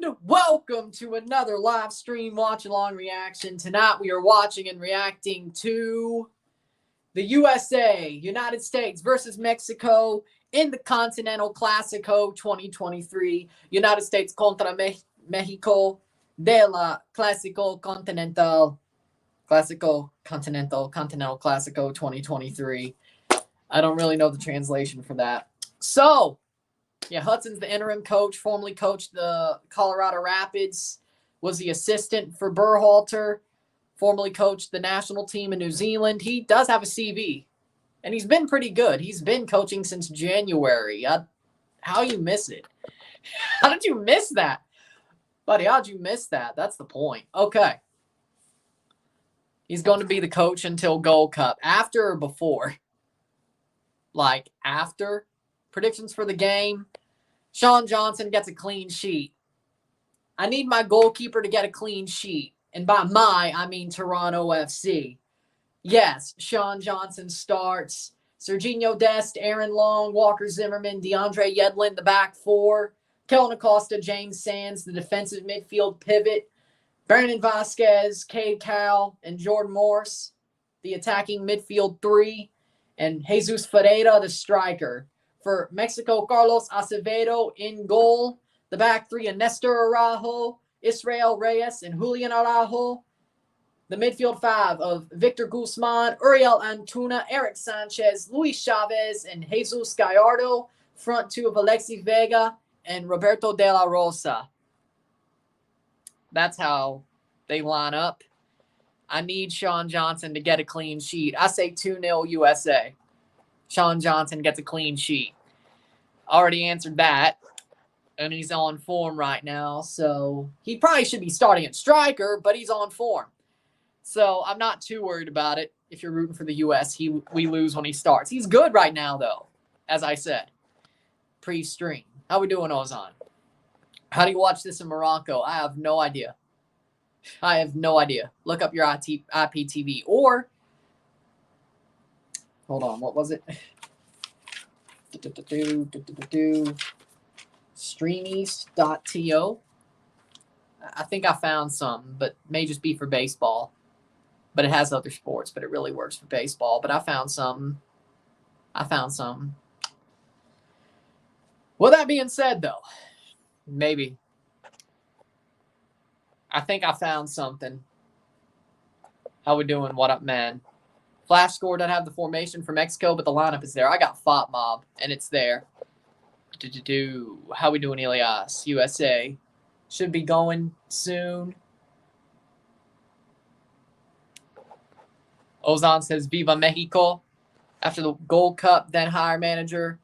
And welcome to another live stream watch-along reaction. Tonight we are watching and reacting to the USA, United States versus Mexico in the Continental Clasico 2023. United States contra Mexico de la Clasico Continental Clasico Continental Clasico 2023. I don't really know the translation for that. So, yeah, Hudson's the interim coach, formerly coached the Colorado Rapids, was the assistant for Berhalter, formerly coached the national team in New Zealand. He does have a CV, and he's been pretty good. He's been coaching since January. How you miss it? How did you miss that? Buddy, how'd you miss that? That's the point. Okay. He's going to be the coach until Gold Cup. After or before? Like, after? Predictions for the game. Sean Johnson gets a clean sheet. I need my goalkeeper to get a clean sheet. And by my, I mean Toronto FC. Yes, Sean Johnson starts. Serginho Dest, Aaron Long, Walker Zimmerman, DeAndre Yedlin, the back four. Kellen Acosta, James Sands, the defensive midfield pivot. Brandon Vasquez, Cade Cowell, and Jordan Morse, the attacking midfield three. And Jesus Ferreira, the striker. For Mexico, Carlos Acevedo in goal. The back three, Nestor Araujo, Israel Reyes, and Julian Araujo. The midfield five of Victor Guzman, Uriel Antuna, Eric Sanchez, Luis Chavez, and Jesus Gallardo. Front two of Alexis Vega and Roberto De La Rosa. That's how they line up. I need Sean Johnson to get a clean sheet. I say 2-0 USA. Sean Johnson gets a clean sheet. Already answered that. And he's on form right now. So he probably should be starting at striker, but he's on form. So I'm not too worried about it. If you're rooting for the US, we lose when he starts. He's good right now, though, as I said. Pre-stream. How we doing, Ozan? How do you watch this in Morocco? I have no idea. I have no idea. Look up your IPTV. Or, hold on, what was it? Streamies.to. I think I found something, but may just be for baseball. But it has other sports, but it really works for baseball. But I found something. With that being said, though, maybe. I think I found something. How we doing? What up, man? Flash score doesn't have the formation for Mexico, but the lineup is there. I got Fop Mob, and it's there. How we doing, Elias? USA. Should be going soon. Ozan says, Viva Mexico. After the Gold Cup, then hire manager.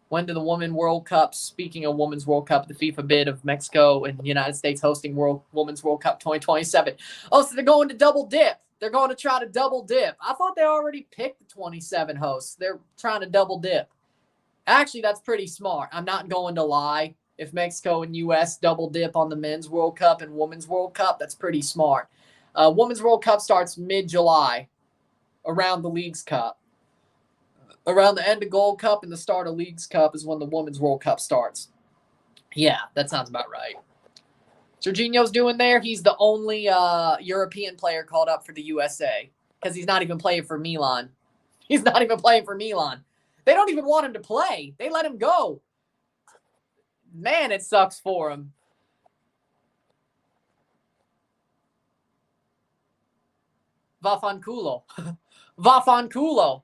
When to the Women's World Cup. Speaking of Women's World Cup, the FIFA bid of Mexico and the United States hosting Women's World Cup 2027. Oh, so they're going to double dip. They're going to try to double dip. I thought they already picked the 27 hosts. They're trying to double dip. Actually, that's pretty smart. I'm not going to lie. If Mexico and U.S. double dip on the Men's World Cup and Women's World Cup, that's pretty smart. Women's World Cup starts mid-July, around the Leagues Cup. Around the end of Gold Cup and the start of Leagues Cup is when the Women's World Cup starts. Yeah, that sounds about right. Serginho's doing there. He's the only European player called up for the USA because he's not even playing for Milan. He's not even playing for Milan. They don't even want him to play. They let him go. Man, it sucks for him. Vafanculo. Vafanculo.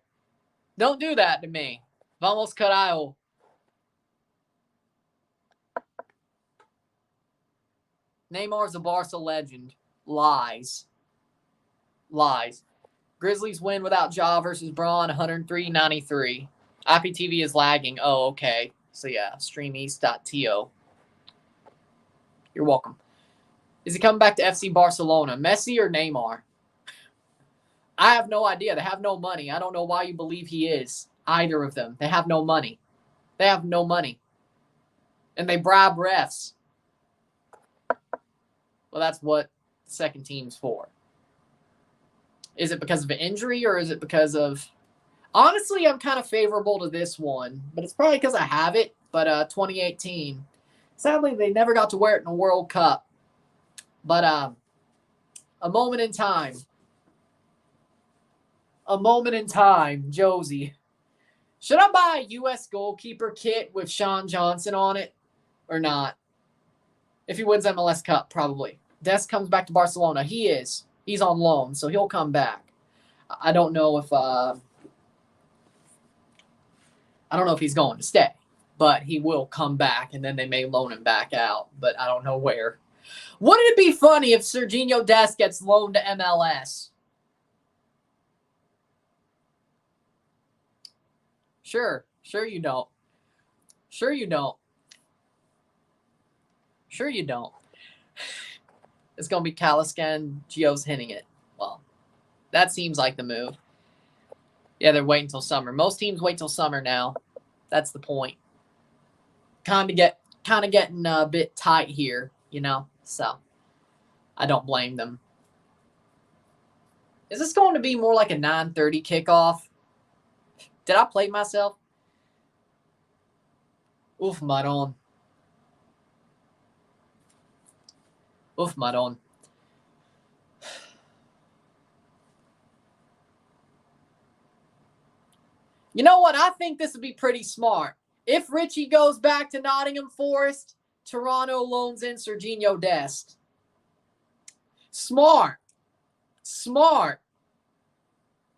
Don't do that to me. Vamos carajo. Neymar's a Barca legend. Lies. Lies. Grizzlies win without Ja versus Braun, 103-93. IPTV is lagging. Oh, okay. So, yeah, streameast.to. You're welcome. Is he coming back to FC Barcelona? Messi or Neymar? I have no idea. They have no money. I don't know why you believe he is. Either of them. They have no money. They have no money. And they bribe refs. Well, that's what the second team's for. Is it because of an injury or is it because of... Honestly, I'm kind of favorable to this one, but it's probably because I have it. But 2018, Sadly, they never got to wear it in a World Cup. But a moment in time. A moment in time, Josie. Should I buy a U.S. goalkeeper kit with Sean Johnson on it or not? If he wins MLS Cup, probably. Dest comes back to Barcelona. He is. He's on loan, so he'll come back. I don't know if he's going to stay, but he will come back, and then they may loan him back out, but I don't know where. Wouldn't it be funny if Sergiño Dest gets loaned to MLS? Sure you don't. Sure you don't. It's going to be Kaliskan. Gio's hinting it. Well, that seems like the move. Yeah, they're waiting till summer. Most teams wait till summer now. That's the point. Kind of getting a bit tight here, So I don't blame them. Is this going to be more like a 9:30 kickoff? Did I play myself? Oof, Maron. You know what? I think this would be pretty smart. If Richie goes back to Nottingham Forest, Toronto loans in Sergiño Dest. Smart.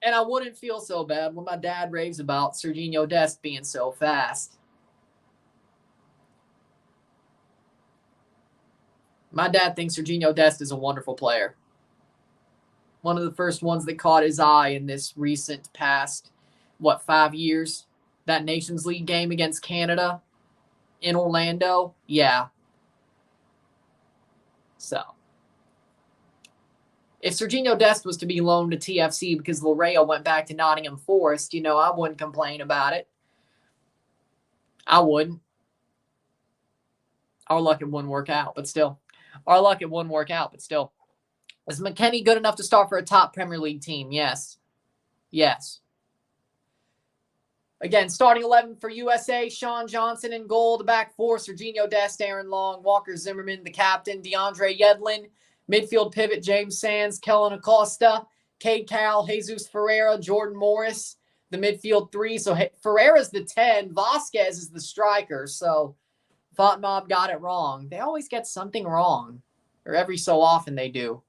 And I wouldn't feel so bad when my dad raves about Sergiño Dest being so fast. My dad thinks Sergiño Dest is a wonderful player. One of the first ones that caught his eye in this recent past, 5 years? That Nations League game against Canada in Orlando? Yeah. So, if Sergiño Dest was to be loaned to TFC because Larea went back to Nottingham Forest, I wouldn't complain about it. I wouldn't. Our luck it wouldn't work out, but still. Is McKennie good enough to start for a top Premier League team? Yes. Again, starting 11 for USA, Sean Johnson in goal. The back four, Sergiño Dest, Aaron Long, Walker Zimmerman, the captain, DeAndre Yedlin. Midfield pivot, James Sands, Kellen Acosta, Cade Cowell, Jesus Ferreira, Jordan Morris. The midfield three. So Ferreira's the 10. Vasquez is the striker. So Fatmob got it wrong. They always get something wrong. Or every so often they do.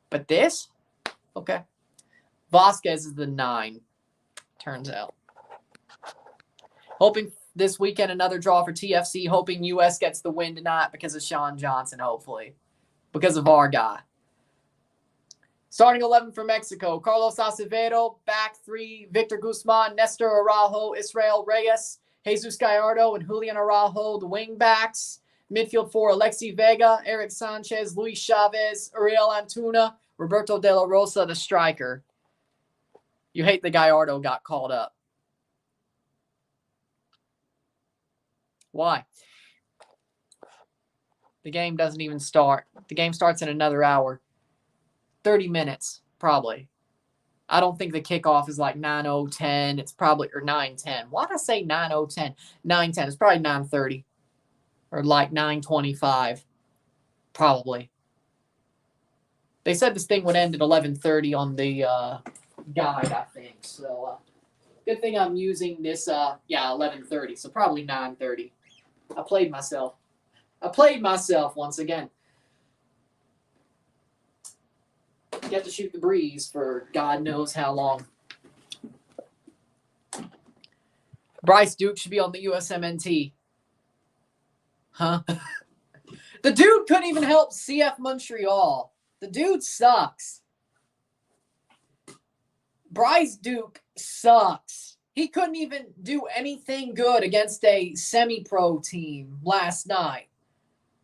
But this? Okay. Vasquez is the 9. Turns out. Hoping this weekend another draw for TFC. Hoping US gets the win tonight because of Sean Johnson, hopefully. Because of our guy. Starting 11 for Mexico. Carlos Acevedo. Back 3. Victor Guzman. Nestor Araujo. Israel Reyes. Jesus Gallardo and Julian Araujo. The wing backs. Midfield 4. Alexi Vega. Eric Sanchez. Luis Chavez. Ariel Antuna. Roberto De La Rosa, the striker. You hate the Gallardo got called up. Why? The game doesn't even start. The game starts in another hour. 30 minutes, probably. I don't think the kickoff is like 9:10. It's probably, or 9:10. Why did I say 9:10? 9:10. It's probably 9:30. Or like 9:25. Probably. They said this thing would end at 11:30 on the guide, I think. So, good thing I'm using this, 11:30. So probably 9:30. I played myself once again. Get to shoot the breeze for God knows how long. Bryce Duke should be on the USMNT. Huh? The dude couldn't even help CF Montreal. The dude sucks. Bryce Duke sucks. He couldn't even do anything good against a semi-pro team last night.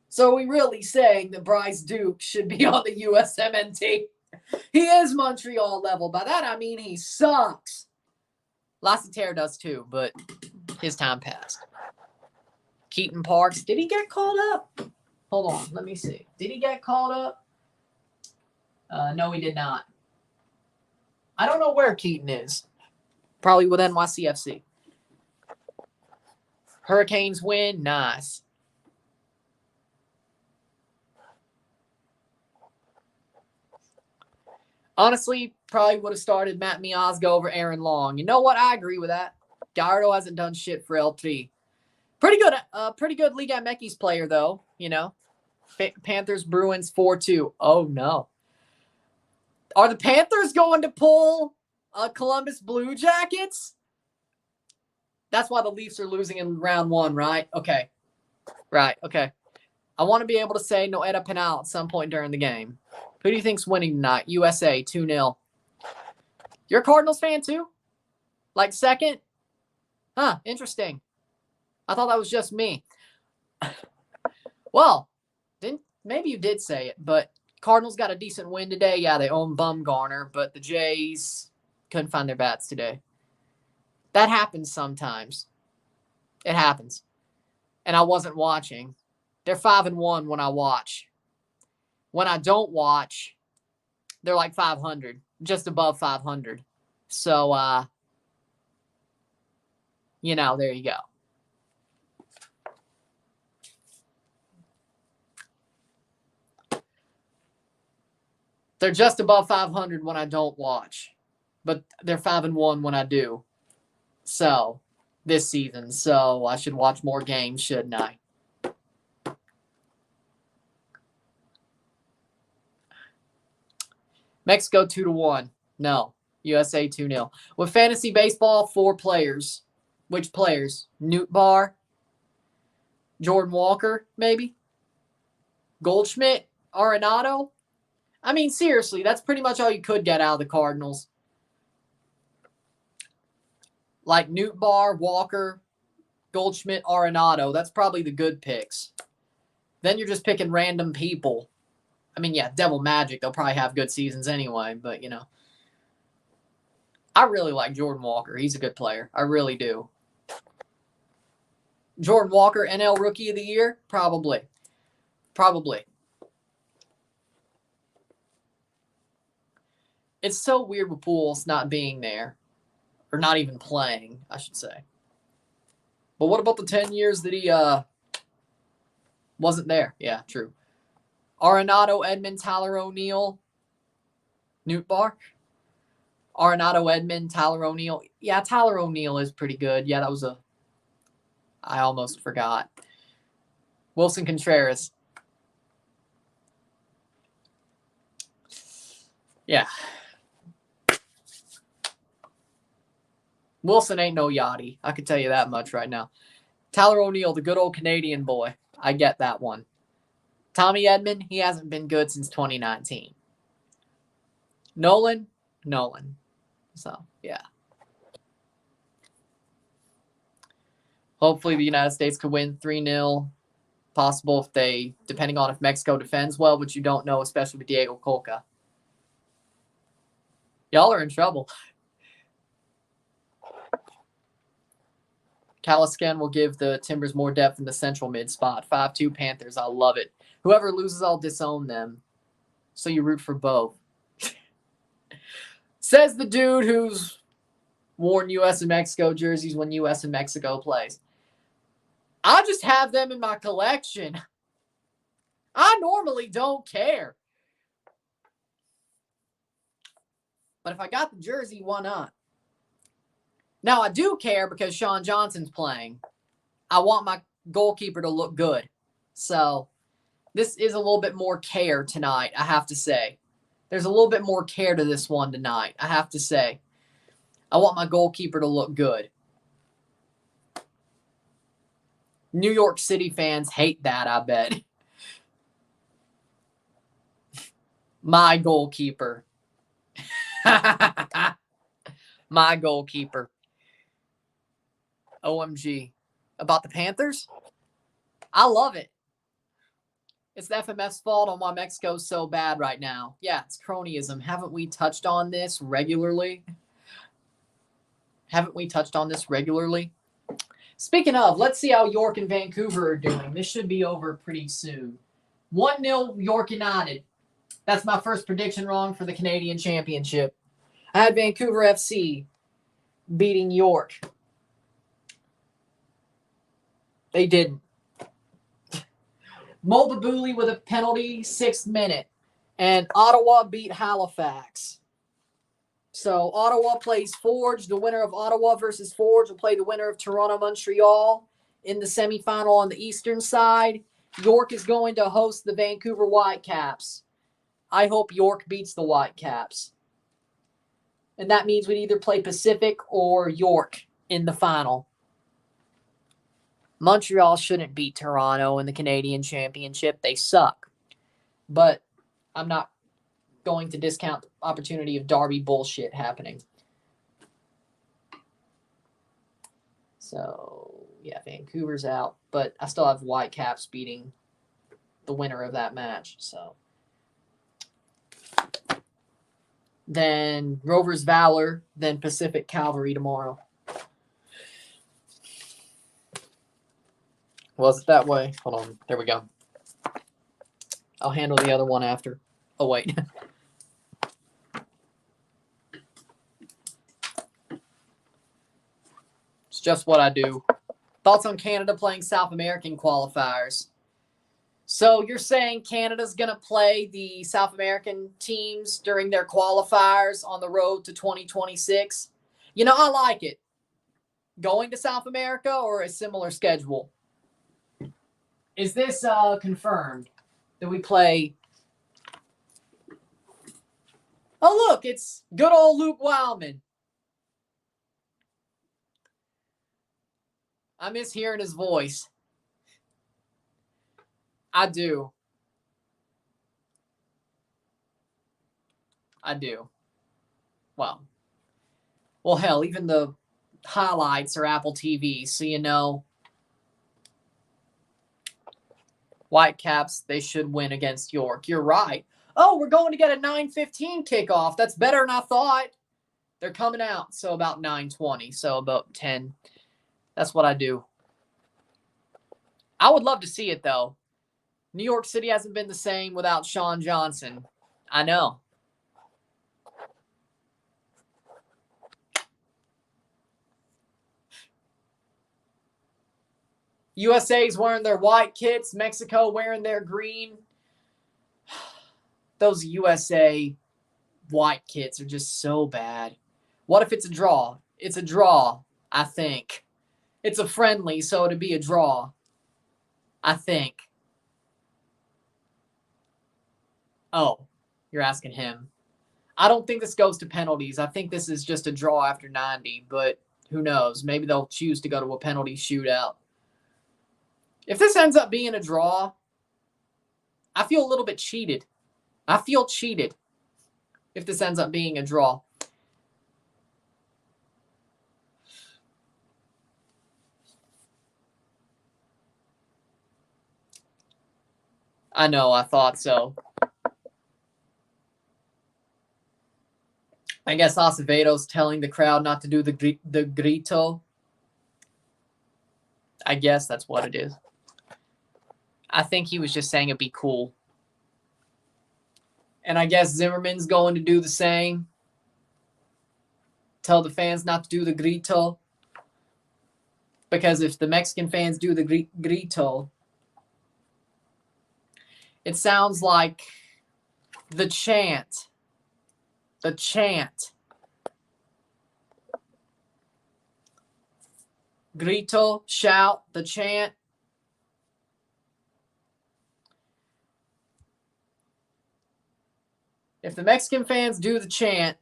So are we really saying that Bryce Duke should be on the USMNT? He is Montreal level. By that, I mean he sucks. Lassiter does too, but his time passed. Keaton Parks, did he get called up? Hold on, let me see. Did he get called up? No, he did not. I don't know where Keaton is. Probably with NYCFC. Hurricanes win. Nice. Honestly, probably would have started Matt Miazga over Aaron Long. You know what? I agree with that. Gallardo hasn't done shit for LT. Pretty good Liga MX player, though, you know. Panthers, Bruins, 4-2. Oh, no. Are the Panthers going to pull Columbus Blue Jackets? That's why the Leafs are losing in round 1, right? Okay. Right, okay. I want to be able to say Noeta Penal at some point during the game. Who do you think's winning tonight? USA, 2-0. You're a Cardinals fan, too? Like second? Huh, interesting. I thought that was just me. Well, maybe you did say it, but Cardinals got a decent win today. Yeah, they own Bumgarner, but the Jays couldn't find their bats today. That happens sometimes. It happens. And I wasn't watching. They're 5-1 when I watch. When I don't watch, they're like 500, just above 500. So, there you go. They're just above 500 when I don't watch, but they're 5-1 when I do. So, this season. So, I should watch more games, shouldn't I? Mexico 2-1. No. USA 2-0. With fantasy baseball, 4 players. Which players? Newt Barr, Jordan Walker, maybe? Goldschmidt, Arenado? I mean, seriously, that's pretty much all you could get out of the Cardinals. Like Newt Barr, Walker, Goldschmidt, Arenado. That's probably the good picks. Then you're just picking random people. I mean, yeah, Devil Magic, they'll probably have good seasons anyway, but, I really like Jordan Walker. He's a good player. I really do. Jordan Walker, NL Rookie of the Year? Probably. It's so weird with Pujols not being there. Or not even playing, I should say. But what about the 10 years that he wasn't there? Yeah, true. Arenado, Edman, Tyler O'Neill, Newt Barr. Arenado, Edman, Tyler O'Neill. Yeah, Tyler O'Neill is pretty good. Yeah, that was I almost forgot. Wilson Contreras. Yeah. Wilson ain't no Yachty. I can tell you that much right now. Tyler O'Neill, the good old Canadian boy. I get that one. Tommy Edman, he hasn't been good since 2019. Nolan. So, yeah. Hopefully the United States could win 3-0. Possible depending on if Mexico defends well, which you don't know, especially with Diego Colca. Y'all are in trouble. Kalisken will give the Timbers more depth in the central mid spot. 5-2 Panthers. I love it. Whoever loses, I'll disown them. So you root for both. Says the dude who's worn U.S. and Mexico jerseys when U.S. and Mexico plays. I just have them in my collection. I normally don't care. But if I got the jersey, why not? Now, I do care because Sean Johnson's playing. I want my goalkeeper to look good. So, this is a little bit more care tonight, I have to say. There's a little bit more care to this one tonight, I have to say. I want my goalkeeper to look good. New York City fans hate that, I bet. My goalkeeper. My goalkeeper. OMG. About the Panthers? I love it. It's the FMF's fault on why Mexico's so bad right now. Yeah, it's cronyism. Haven't we touched on this regularly? Speaking of, let's see how York and Vancouver are doing. This should be over pretty soon. 1-0 York United. That's my first prediction wrong for the Canadian Championship. I had Vancouver FC beating York. They didn't. Mulbabuli with a penalty, 6th minute. And Ottawa beat Halifax. So Ottawa plays Forge. The winner of Ottawa versus Forge will play the winner of Toronto-Montreal in the semifinal on the eastern side. York is going to host the Vancouver Whitecaps. I hope York beats the Whitecaps. And that means we'd either play Pacific or York in the final. Montreal shouldn't beat Toronto in the Canadian Championship. They suck. But I'm not going to discount the opportunity of Derby bullshit happening. So, yeah, Vancouver's out. But I still have Whitecaps beating the winner of that match. So, then Rovers Valor, then Pacific Cavalry tomorrow. Was it that way? Hold on. There we go. I'll handle the other one after. Oh, wait. It's just what I do. Thoughts on Canada playing South American qualifiers? So you're saying Canada's going to play the South American teams during their qualifiers on the road to 2026? You know, I like it. Going to South America or a similar schedule? Is this confirmed that we play? Oh, look, it's good old Luke Wildman. I miss hearing his voice. I do. I do. Well, hell, even the highlights are Apple TV, so you know. Whitecaps, they should win against York. You're right. Oh, we're going to get a 9:15 kickoff. That's better than I thought. They're coming out, so about 9:20, so about 10. That's what I do. I would love to see it, though. New York City hasn't been the same without Sean Johnson. I know. USA's wearing their white kits. Mexico wearing their green. Those USA white kits are just so bad. What if it's a draw? It's a draw, I think. It's a friendly, so it'd be a draw, I think. Oh, you're asking him. I don't think this goes to penalties. I think this is just a draw after 90, but who knows? Maybe they'll choose to go to a penalty shootout. If this ends up being a draw, I feel a little bit cheated. I feel cheated if this ends up being a draw. I know, I thought so. I guess Acevedo's telling the crowd not to do the grito. I guess that's what it is. I think he was just saying it'd be cool. And I guess Zimmerman's going to do the same. Tell the fans not to do the grito. Because if the Mexican fans do the grito, it sounds like the chant. The chant. Grito, shout, the chant. If the Mexican fans do the chant,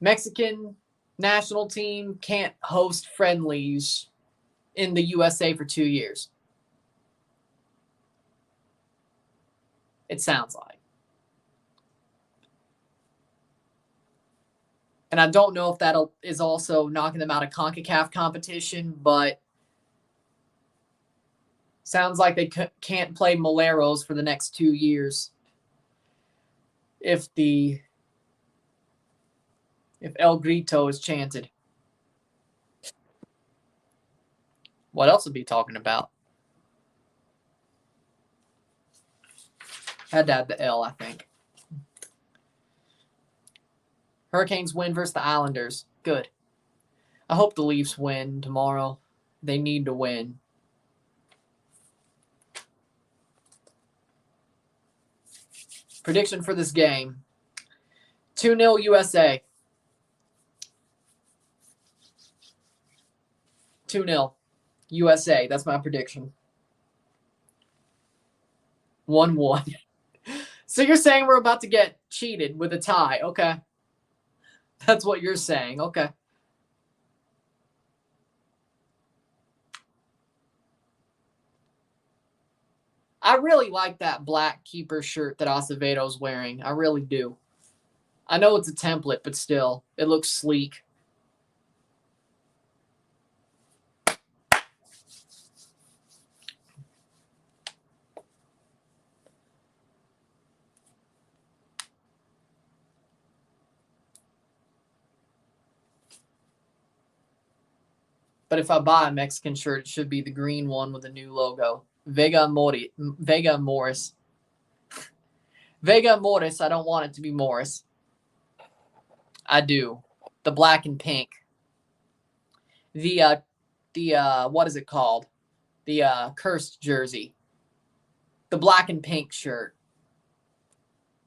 Mexican national team can't host friendlies in the USA for 2 years. It sounds like. And I don't know if that is also knocking them out of CONCACAF competition, but sounds like they can't play Moleros for the next 2 years if El Grito is chanted. What else would be talking about? Had to add the L, I think. Hurricanes win versus the Islanders. Good. I hope the Leafs win tomorrow. They need to win. Prediction for this game. 2-0 USA. 2-0 USA. That's my prediction. 1-1. So you're saying we're about to get cheated with a tie. Okay. That's what you're saying. Okay. I really like that black keeper shirt that Acevedo's wearing. I really do. I know it's a template, but still, it looks sleek. But if I buy a Mexican shirt, it should be the green one with a new logo. Vega Morris. Vega Morris, I don't want it to be Morris. I do. The black and pink. The what is it called? The cursed jersey. The black and pink shirt.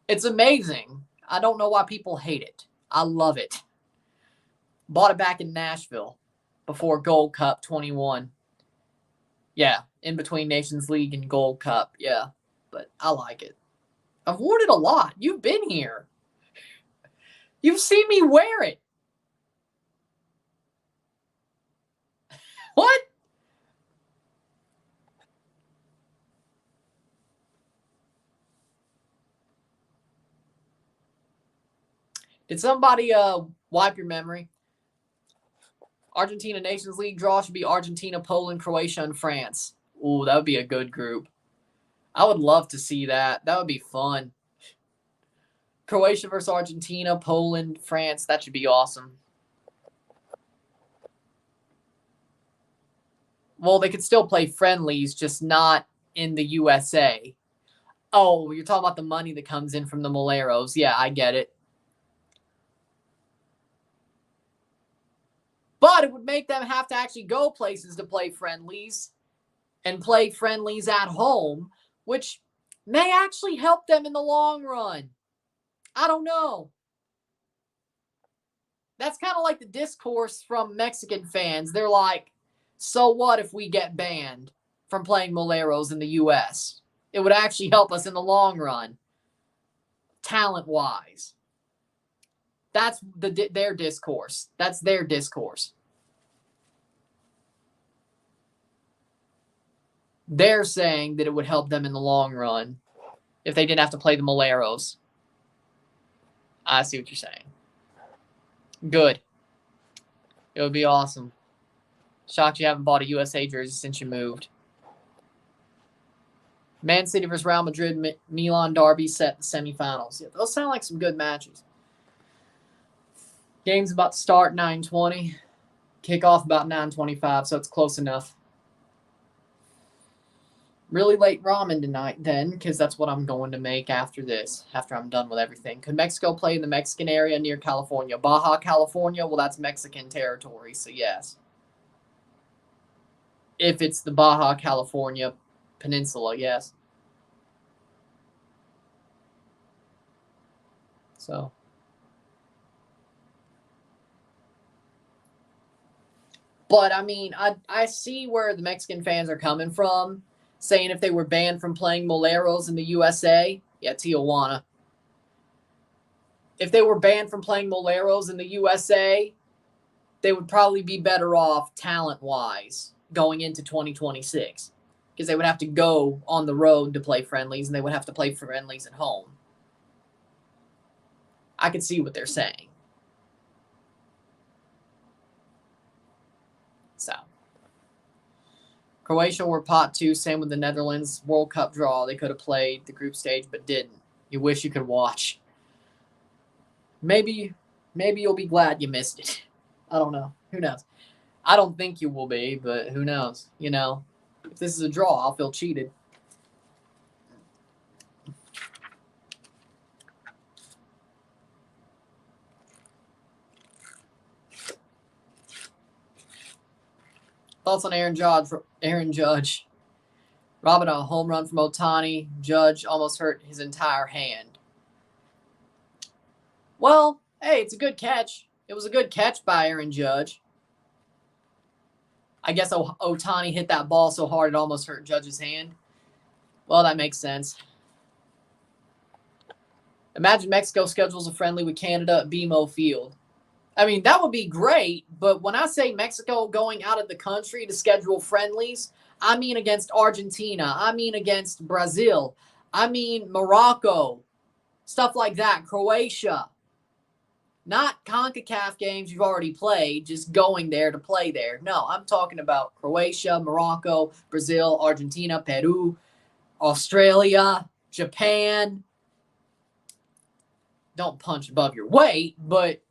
It's amazing. I don't know why people hate it. I love it. Bought it back in Nashville before Gold Cup 21. Yeah, in between Nations League and Gold Cup. Yeah, but I like it. I've worn it a lot. You've been here. You've seen me wear it. What? Did somebody wipe your memory? Argentina Nations League draw should be Argentina, Poland, Croatia, and France. Ooh, that would be a good group. I would love to see that. That would be fun. Croatia versus Argentina, Poland, France. That should be awesome. Well, they could still play friendlies, just not in the USA. Oh, you're talking about the money that comes in from the Moleros. Yeah, I get it. But it would make them have to actually go places to play friendlies and play friendlies at home, which may actually help them in the long run. I don't know. That's kind of like the discourse from Mexican fans. They're like, so what if we get banned from playing Moleros in the U.S.? It would actually help us in the long run, talent-wise. That's their discourse. That's their discourse. They're saying that it would help them in the long run if they didn't have to play the Moleros. I see what you're saying. Good. It would be awesome. Shocked you haven't bought a USA jersey since you moved. Man City versus Real Madrid, Milan derby set the semifinals. Yeah, those sound like some good matches. Game's about to start 9:20. Kickoff about 9:25, so it's close enough. Really late ramen tonight then, because that's what I'm going to make after this, after I'm done with everything. Could Mexico play in the Mexican area near California? Baja California? Well, that's Mexican territory, so yes. If it's the Baja California Peninsula, yes. So. But, I mean, I see where the Mexican fans are coming from, saying if they were banned from playing Moleros in the USA, yeah, Tijuana. If they were banned from playing Moleros in the USA, they would probably be better off talent-wise going into 2026 because they would have to go on the road to play friendlies and they would have to play friendlies at home. I could see what they're saying. So, Croatia were pot 2, same with the Netherlands. World Cup draw. They could have played the group stage, but didn't. You wish you could watch. Maybe you'll be glad you missed it. I don't know. Who knows? I don't think you will be, but who knows? You know, if this is a draw, I'll feel cheated. Thoughts on Aaron Judge. Robbing a home run from Ohtani. Judge almost hurt his entire hand. Well, hey, it's a good catch. It was a good catch by Aaron Judge. I guess Ohtani hit that ball so hard it almost hurt Judge's hand. Well, that makes sense. Imagine Mexico schedules a friendly with Canada at BMO Field. I mean, that would be great, but when I say Mexico going out of the country to schedule friendlies, I mean against Argentina. I mean against Brazil. I mean Morocco. Stuff like that. Croatia. Not CONCACAF games you've already played, just going there to play there. No, I'm talking about Croatia, Morocco, Brazil, Argentina, Peru, Australia, Japan. Don't punch above your weight, but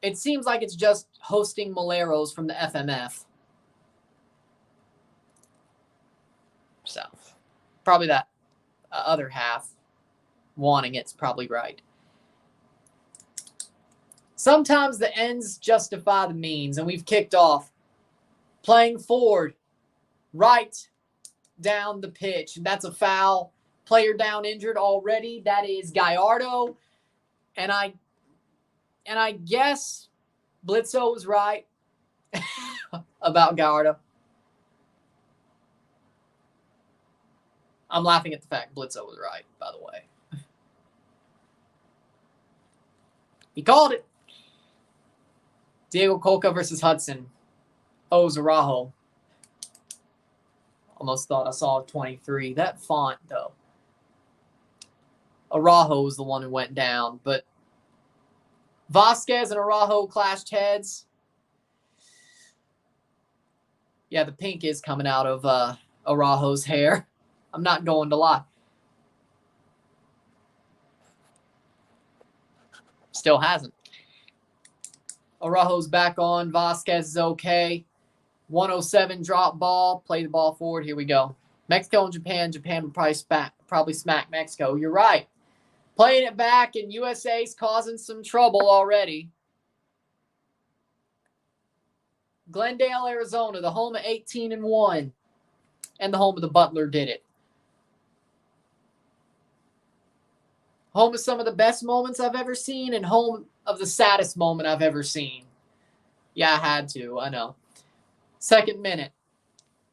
it seems like it's just hosting Moleros from the FMF. So, probably that other half wanting it's probably right. Sometimes the ends justify the means, and we've kicked off. Playing forward, right down the pitch. That's a foul. Player down injured already. That is Gallardo. And I guess Blitzo was right about Gallardo. I'm laughing at the fact Blitzo was right, by the way. He called it. Diego Colca versus Hudson. Oh, Zarajo. Almost thought I saw 23. That font, though. Araujo was the one who went down, but Vasquez and Araujo clashed heads. Yeah, the pink is coming out of Araujo's hair. I'm not going to lie. Still hasn't. Araujo's back on. Vasquez is okay. 107 drop ball. Play the ball forward. Here we go. Mexico and Japan. Japan would probably smack Mexico. You're right. Playing it back, and USA's causing some trouble already. Glendale, Arizona, the home of 18-1, and the home of the Butler did it. Home of some of the best moments I've ever seen, and home of the saddest moment I've ever seen. Yeah, I had to. I know. Second minute.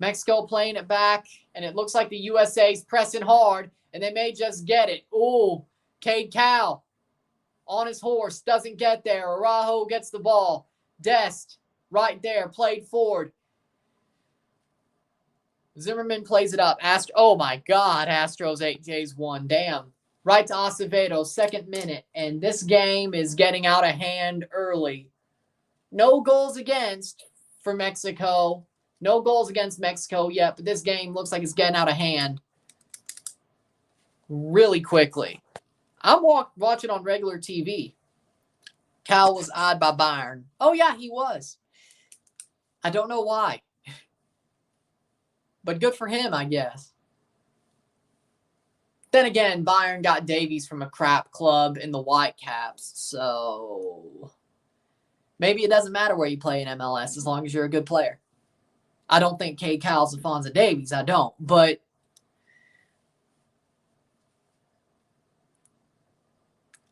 Mexico playing it back, and it looks like the USA's pressing hard, and they may just get it. Ooh, Cade Cal on his horse, doesn't get there. Araujo gets the ball. Dest, right there, played forward. Zimmerman plays it up. Oh, my God, Astros 8Js 1. Damn. Right to Acevedo, second minute, and this game is getting out of hand early. No goals against for Mexico. No goals against Mexico yet, but this game looks like it's getting out of hand really quickly. I'm watching on regular TV. Cal was odd by Bayern. Oh, yeah, he was. I don't know why. But good for him, I guess. Then again, Bayern got Davies from a crap club in the Whitecaps, so maybe it doesn't matter where you play in MLS as long as you're a good player. I don't think Cade Cal's Alphonso Davies. I don't. But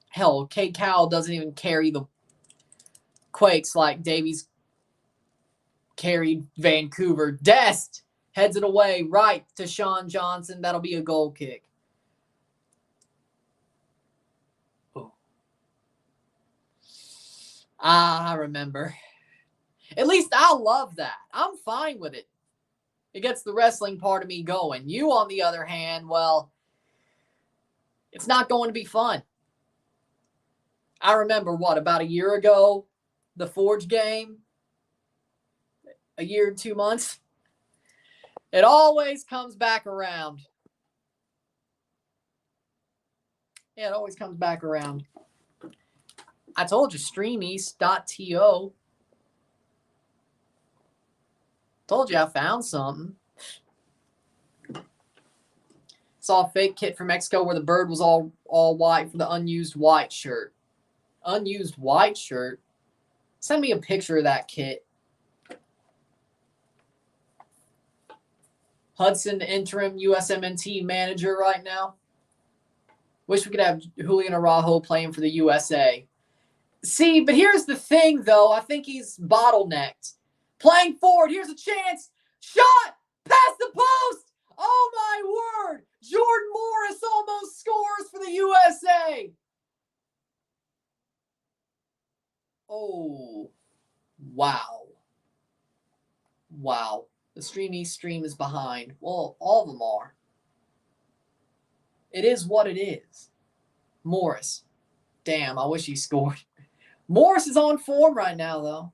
hell, Cade Cal doesn't even carry the Quakes like Davies carried Vancouver. Dest heads it away right to Sean Johnson. That'll be a goal kick. Ooh. I remember. At least I love that. I'm fine with it. It gets the wrestling part of me going. You, on the other hand, well, it's not going to be fun. I remember, about a year ago, the Forge game? A year and 2 months? It always comes back around. Yeah, it always comes back around. I told you, streameast.to. Told you I found something. Saw a fake kit from Mexico where the bird was all white for the unused white shirt. Unused white shirt? Send me a picture of that kit. Hudson, interim USMNT manager right now. Wish we could have Julian Araujo playing for the USA. See, but here's the thing, though. I think he's bottlenecked. Playing forward. Here's a chance. Shot! Past the post! Oh, my word! Jordan Morris almost scores for the USA. Oh, wow. Wow. The Stream East stream is behind. Well, all of them are. It is what it is. Morris. Damn, I wish he scored. Morris is on form right now, though.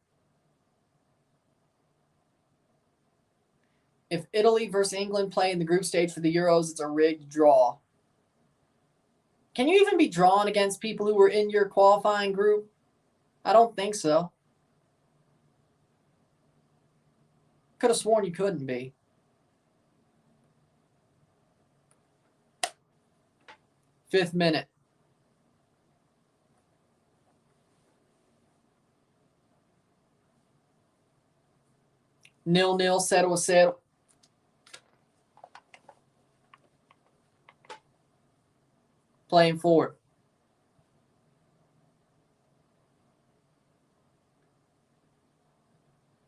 If Italy versus England play in the group stage for the Euros, it's a rigged draw. Can you even be drawn against people who were in your qualifying group? I don't think so. Could have sworn you couldn't be. Fifth minute. Nil-nil, 0-0. Playing forward.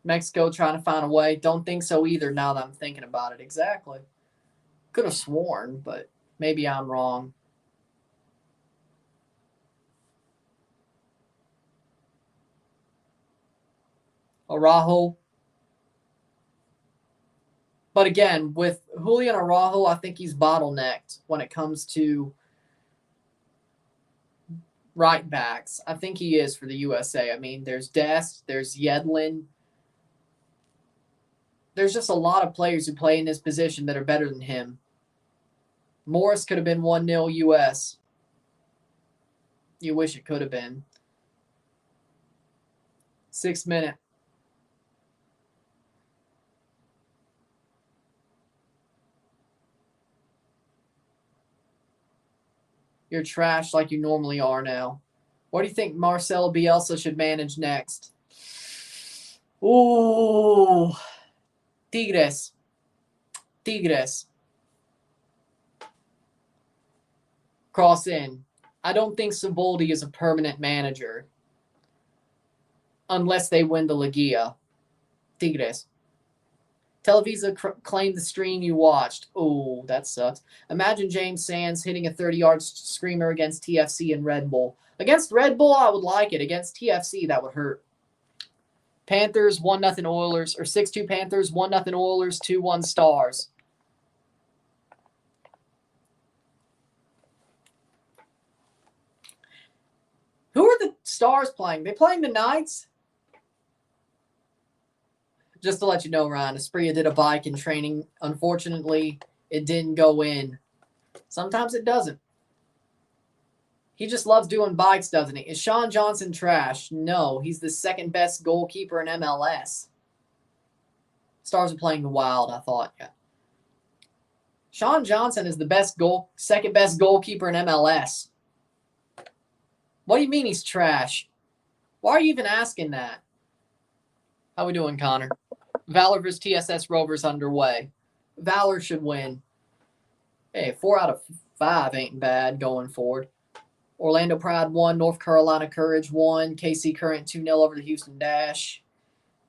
Mexico trying to find a way. Don't think so either now that I'm thinking about it. Exactly. Could have sworn, but maybe I'm wrong. Araujo. But again, with Julian Araujo, I think he's bottlenecked when it comes to right backs. I think he is for the USA. I mean, there's Dest, there's Yedlin. There's just a lot of players who play in this position that are better than him. Morris could have been 1-0 US. You wish it could have been. 6th minute. You're trash like you normally are now. What do you think Marcelo Bielsa should manage next? Ooh. Tigres. Cross in. I don't think Siboldi is a permanent manager. Unless they win the Liga. Tigres. Televisa claimed the stream you watched. Oh, that sucks. Imagine James Sands hitting a 30-yard screamer against TFC and Red Bull. Against Red Bull, I would like it. Against TFC, that would hurt. Panthers, 1-0 Oilers. Or 6-2 Panthers, 1-0 Oilers, 2-1 Stars. Who are the Stars playing? They playing the Knights? Just to let you know, Ryan, Asprilla did a bike in training. Unfortunately, it didn't go in. Sometimes it doesn't. He just loves doing bikes, doesn't he? Is Sean Johnson trash? No, he's the second best goalkeeper in MLS. Stars are playing the Wild, I thought. Yeah. Sean Johnson is the second best goalkeeper in MLS. What do you mean he's trash? Why are you even asking that? How we doing, Connor? Valor vs. TSS Rovers underway. Valor should win. Hey, 4 out of 5 ain't bad going forward. Orlando Pride 1, North Carolina Courage 1, KC Current 2-0 over the Houston Dash.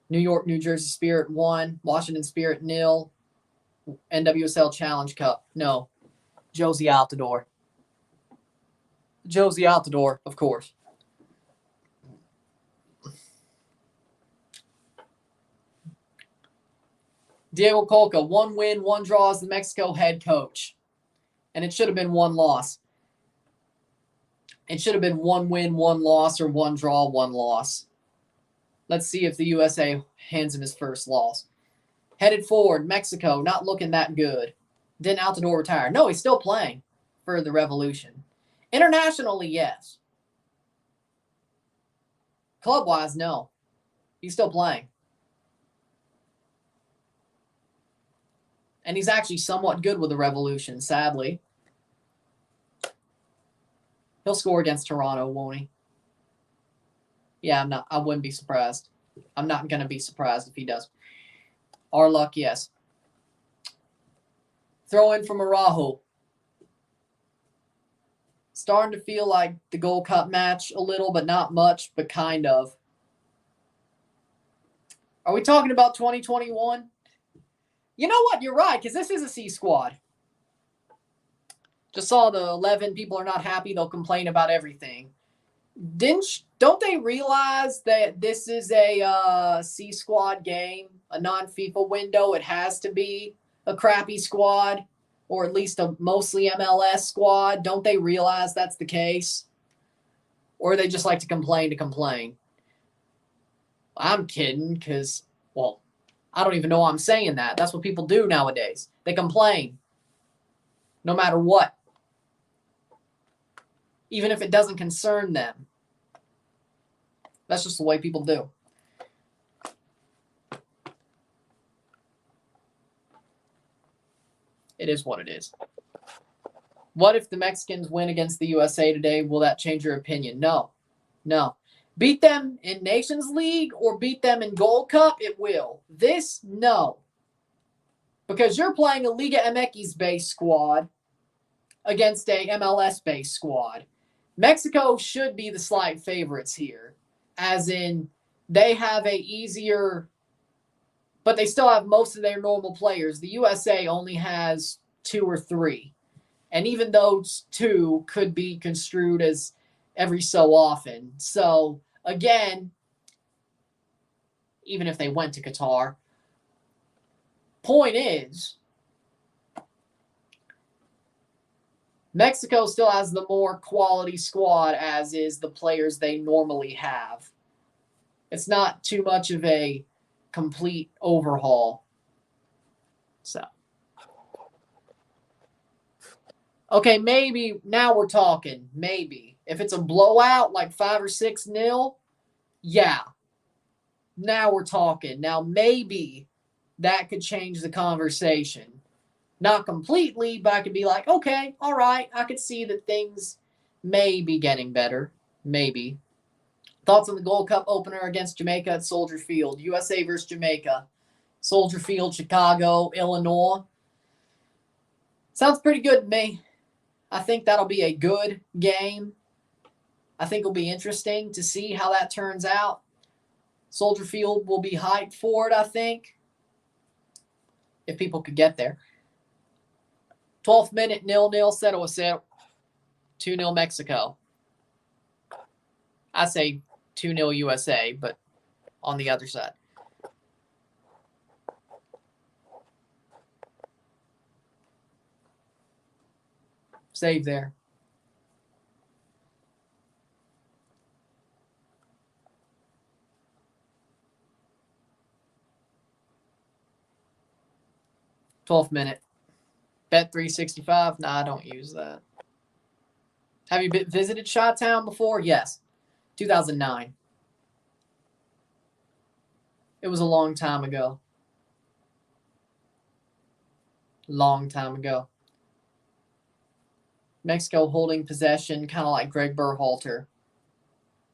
New York, New Jersey Spirit 1, Washington Spirit 0. NWSL Challenge Cup. No. Josie Altador. Josie Altador, of course. Diego Colca, 1 win, 1 draw as the Mexico head coach. And it should have been 1 loss. It should have been 1 win, 1 loss, or 1 draw, 1 loss. Let's see if the USA hands him his first loss. Headed forward, Mexico, not looking that good. Didn't Altador retire? No, he's still playing for the Revolution. Internationally, yes. Club-wise, no. He's still playing. And he's actually somewhat good with the Revolution, sadly. He'll score against Toronto, won't he? Yeah, I wouldn't be surprised. I'm not going to be surprised if he does. Our luck, yes. Throw in from Araujo. Starting to feel like the Gold Cup match a little, but not much, but kind of. Are we talking about 2021? You know what? You're right, because this is a C squad. Just saw the 11 people are not happy. They'll complain about everything. Don't they realize that this is a C squad game, a non-FIFA window? It has to be a crappy squad, or at least a mostly MLS squad. Don't they realize that's the case? Or they just like to complain to complain? I'm kidding, because, well, I don't even know why I'm saying that. That's what people do nowadays. They complain. No matter what. Even if it doesn't concern them. That's just the way people do. It is what it is. What if the Mexicans win against the USA today? Will that change your opinion? No. No. Beat them in Nations League or beat them in Gold Cup? It will. This, no. Because you're playing a Liga MX-based squad against a MLS-based squad. Mexico should be the slight favorites here. As in, they have a easier, but they still have most of their normal players. The USA only has 2 or 3. And even those 2 could be construed as every so often. So, again, even if they went to Qatar, point is, Mexico still has the more quality squad, as is the players they normally have. It's not too much of a complete overhaul. So. Okay, maybe now we're talking. Maybe. If it's a blowout, like 5 or 6-0, yeah. Now we're talking. Now maybe that could change the conversation. Not completely, but I could be like, okay, all right, I could see that things may be getting better. Maybe. Thoughts on the Gold Cup opener against Jamaica at Soldier Field? USA versus Jamaica. Soldier Field, Chicago, Illinois. Sounds pretty good to me. I think that'll be a good game. I think it'll be interesting to see how that turns out. Soldier Field will be hyped for it, I think. If people could get there. 12th minute, 0-0, 0-0. 2-0 Mexico. I say 2-0 USA, but on the other side. Save there. $12th minute. Bet 365. Nah, I don't use that. Have you visited Chi-Town before? Yes. 2009. It was a long time ago. Long time ago. Mexico holding possession, kind of like Greg Berhalter.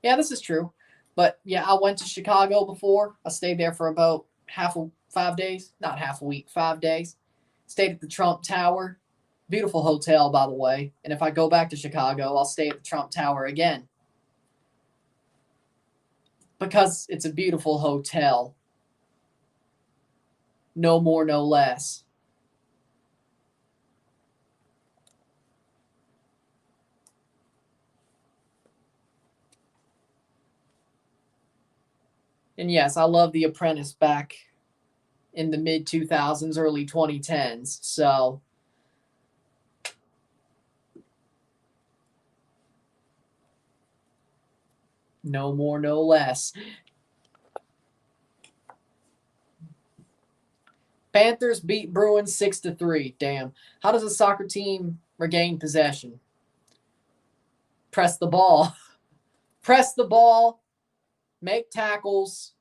Yeah, this is true. But, yeah, I went to Chicago before. I stayed there for about 5 days. Not half a week, 5 days. Stayed at the Trump Tower. Beautiful hotel, by the way. And if I go back to Chicago, I'll stay at the Trump Tower again. Because it's a beautiful hotel. No more, no less. And yes, I love The Apprentice back in the mid-2000s, early 2010s. So, no more, no less. Panthers beat Bruins 6-3. Damn. How does a soccer team regain possession? Press the ball. Press the ball. Make tackles.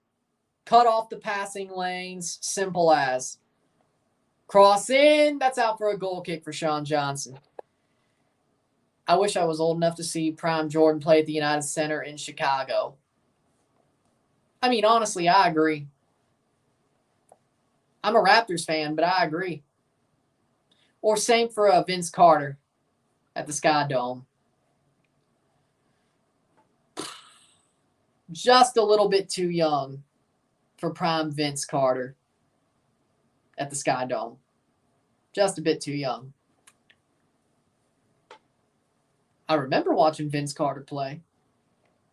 Cut off the passing lanes. Simple as. Cross in. That's out for a goal kick for Sean Johnson. I wish I was old enough to see Prime Jordan play at the United Center in Chicago. I mean, honestly, I agree. I'm a Raptors fan, but I agree. Or same for Vince Carter at the Sky Dome. Just a little bit too young for prime Vince Carter at the Sky Dome. Just a bit too young. I remember watching Vince Carter play,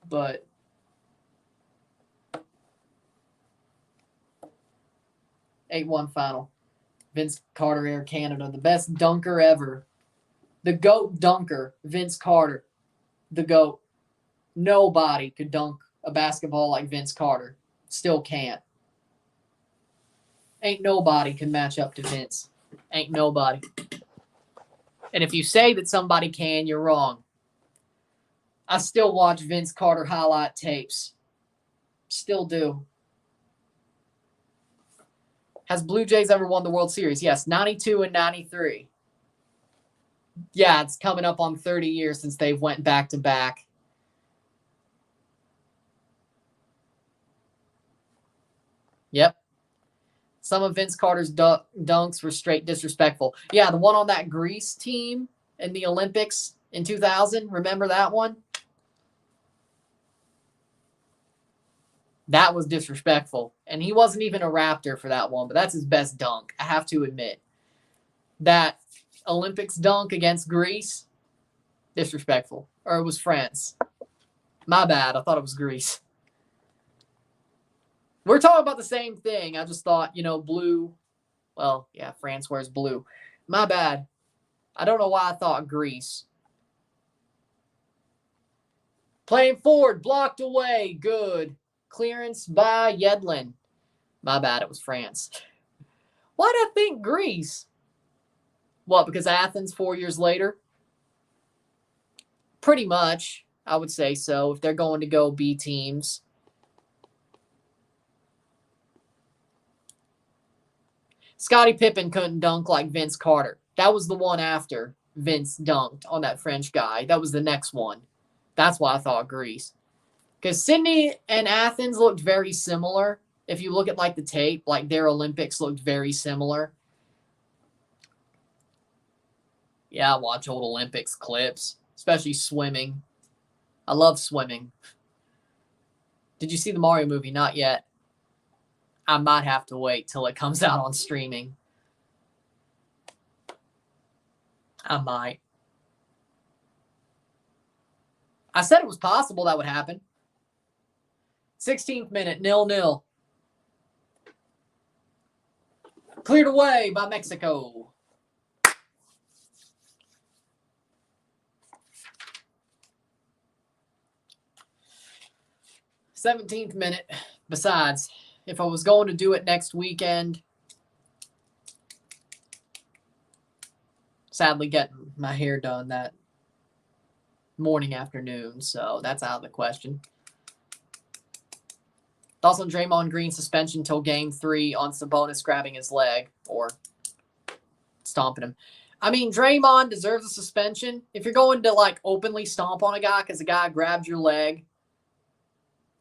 but (8-1) final. Vince Carter, Air Canada, the best dunker ever. The GOAT dunker, Vince Carter. The GOAT. Nobody could dunk a basketball like Vince Carter. Still can't. Ain't nobody can match up to Vince. Ain't nobody. And if you say that somebody can, you're wrong. I still watch Vince Carter highlight tapes. Still do. Has Blue Jays ever won the World Series? Yes, 92 and 93. Yeah, it's coming up on 30 years since they went back-to-back. Yep. Some of Vince Carter's dunks were straight disrespectful. Yeah, the one on that Greece team in the Olympics in 2000. Remember that one? That was disrespectful. And he wasn't even a Raptor for that one, but that's his best dunk, I have to admit. That Olympics dunk against Greece, disrespectful. Or it was France. My bad, I thought it was Greece. We're talking about the same thing. I just thought, blue. Well, yeah, France wears blue. My bad. I don't know why I thought Greece. Playing forward, blocked away. Good. Clearance by Yedlin. My bad, it was France. Why'd I think Greece? What, because Athens 4 years later? Pretty much, I would say so, if they're going to go B teams. Scottie Pippen couldn't dunk like Vince Carter. That was the one after Vince dunked on that French guy. That was the next one. That's why I thought Greece. Because Sydney and Athens looked very similar. If you look at the tape, their Olympics looked very similar. Yeah, I watch old Olympics clips, especially swimming. I love swimming. Did you see the Mario movie? Not yet. I might have to wait till it comes out on streaming. I might. I said it was possible that would happen. 16th minute, 0-0. Cleared away by Mexico. th minute. Besides, if I was going to do it next weekend, sadly getting my hair done that morning, afternoon, so that's out of the question. Thoughts on Draymond Green suspension till Game 3 on Sabonis grabbing his leg or stomping him. I mean, Draymond deserves a suspension. If you're going to, openly stomp on a guy because a guy grabbed your leg,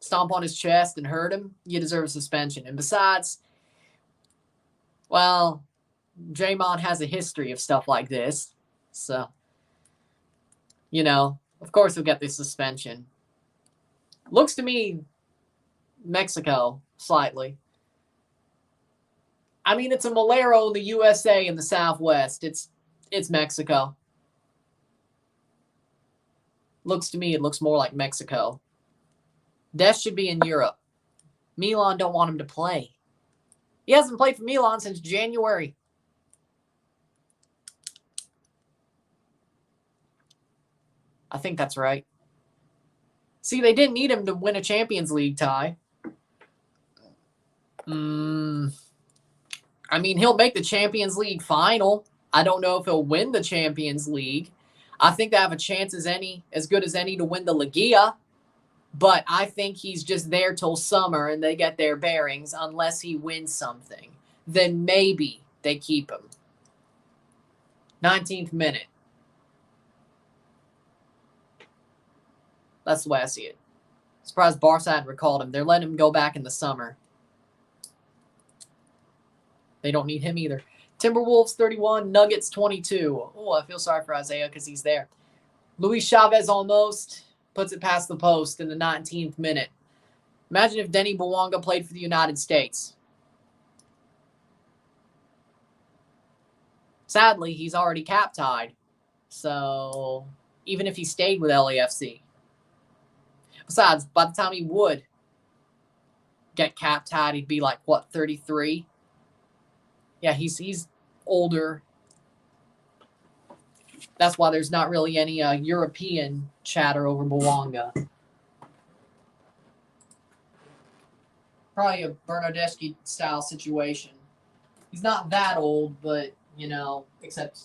stomp on his chest and hurt him, you deserve a suspension. And besides, well, Draymond has a history of stuff like this. So, of course he'll get this suspension. Looks to me Mexico, slightly. I mean, it's a Malero in the USA in the Southwest. It's Mexico. Looks to me, it looks more like Mexico. Death should be in Europe. Milan don't want him to play. He hasn't played for Milan since January. I think that's right. See, they didn't need him to win a Champions League tie. I mean, he'll make the Champions League final. I don't know if he'll win the Champions League. I think they have a chance as good as any to win the Liga. But I think he's just there till summer and they get their bearings unless he wins something. Then maybe they keep him. 19th minute. That's the way I see it. Surprised Barca hadn't recalled him. They're letting him go back in the summer. They don't need him either. Timberwolves 31, Nuggets 22. Oh, I feel sorry for Isaiah because he's there. Luis Chavez almost puts it past the post in the 19th minute. Imagine if Denny Bwanga played for the United States. Sadly, he's already cap tied. So even if he stayed with LAFC. Besides, by the time he would get cap tied, he'd be like, what, 33? Yeah, he's older. That's why there's not really any European chatter over Bwanga. Probably a Bernardeschi style situation. He's not that old, but, you know, except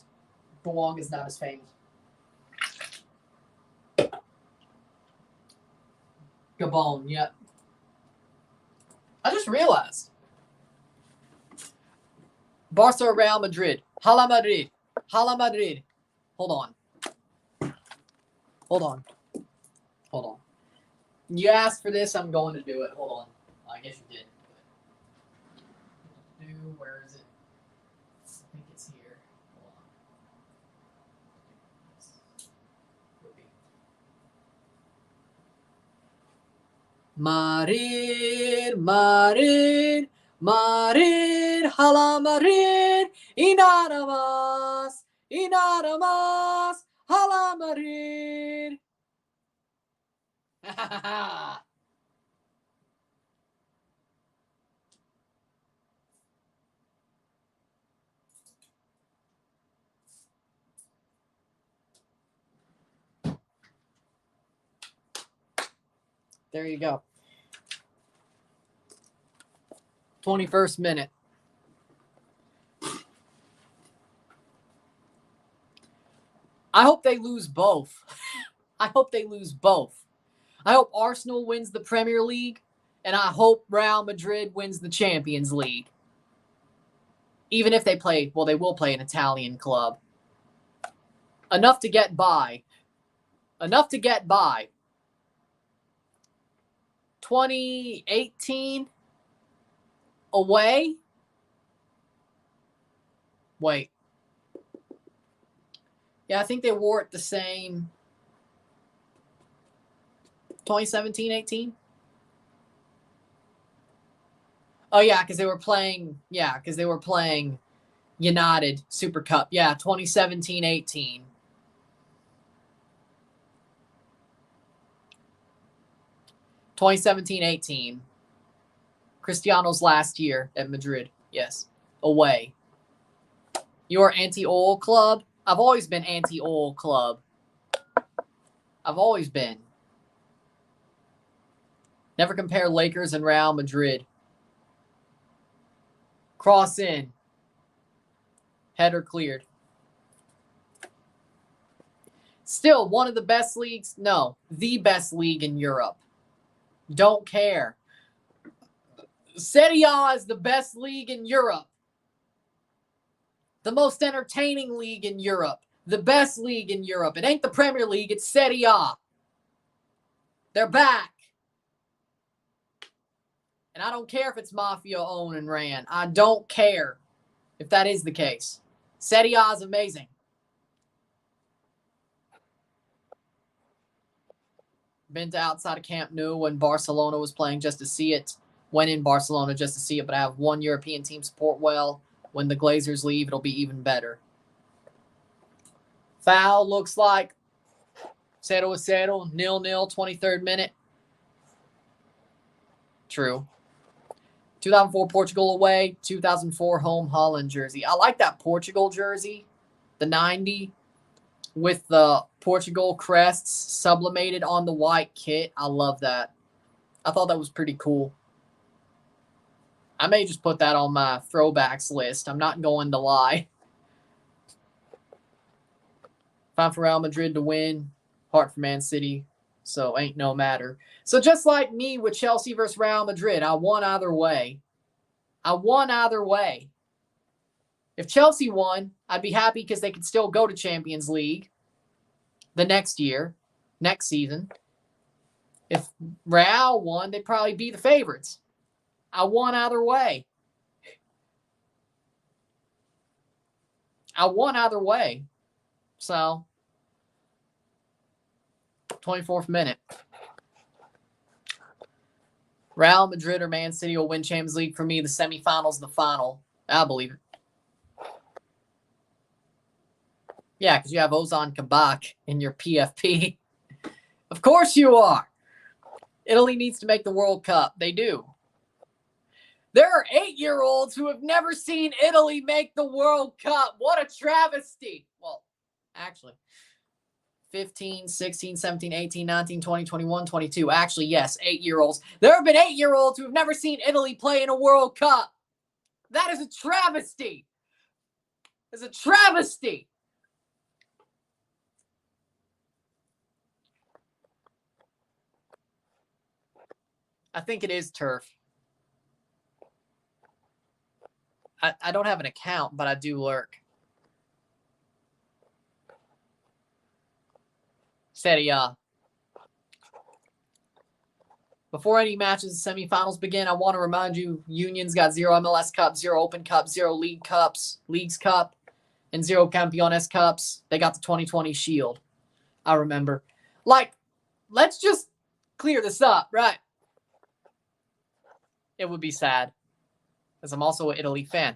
Bwanga's not as famous. Gabon, yep. I just realized. Barca Real Madrid. Hala Madrid. Hala Madrid. Hold on. Hold on. Hold on. You asked for this, I'm going to do it. Hold on. I guess you did. Where is it? I think it's here. Hold on. Madrid, Madrid, Madrid, hala Madrid, y nada más, hala Madrid. There you go. 21st minute. I hope they lose both. I hope they lose both. I hope Arsenal wins the Premier League, and I hope Real Madrid wins the Champions League. Even if they play, well, they will play an Italian club. Enough to get by. Enough to get by. 2018 away. Wait. Yeah, I think they wore it the same. 2017-18. Oh yeah, because they were playing. Yeah, because they were playing United Super Cup. Yeah, 2017-18. Cristiano's last year at Madrid. Yes. Away. Your anti-oil club? I've always been anti-oil club. I've always been. Never compare Lakers and Real Madrid. Cross in. Header cleared. Still one of the best leagues. No, the best league in Europe. Don't care. Serie A is the best league in Europe. The most entertaining league in Europe. The best league in Europe. It ain't the Premier League, it's Serie A. They're back. And I don't care if it's Mafia owned and ran. I don't care if that is the case. Serie A is amazing. Been to outside of Camp Nou when Barcelona was playing just to see it. Went in Barcelona just to see it, but I have one European team support well. When the Glazers leave, it'll be even better. Foul looks like 0-0, 0-0, 23rd minute. True. 2004 Portugal away, 2004 home Holland jersey. I like that Portugal jersey, the 90, with the Portugal crests sublimated on the white kit. I love that. I thought that was pretty cool. I may just put that on my throwbacks list. I'm not going to lie. Time for Real Madrid to win. Heart for Man City. So ain't no matter. So just like me with Chelsea versus Real Madrid, I won either way. I won either way. If Chelsea won, I'd be happy because they could still go to Champions League the next year, next season. If Real won, they'd probably be the favorites. I won either way. I won either way. So, 24th minute. Real Madrid or Man City will win Champions League. For me, the semifinals, the final. I believe it. Yeah, because you have Ozan Kabak in your PFP. Of course you are. Italy needs to make the World Cup. They do. There are 8-year-olds who have never seen Italy make the World Cup. What a travesty. Well, actually, 15, 16, 17, 18, 19, 20, 21, 22. Actually, yes, 8-year-olds. There have been 8-year-olds who have never seen Italy play in a World Cup. That is a travesty. It's a travesty. I think it is turf. I don't have an account, but I do lurk. Serie A. Before any matches and semifinals begin, I want to remind you, Union's got 0 MLS Cup, 0 Open Cup, 0 League Cups, Leagues Cup, and 0 Campeones Cups. They got the 2020 Shield. I remember. Like, let's just clear this up, right? It would be sad, because I'm also an Italy fan.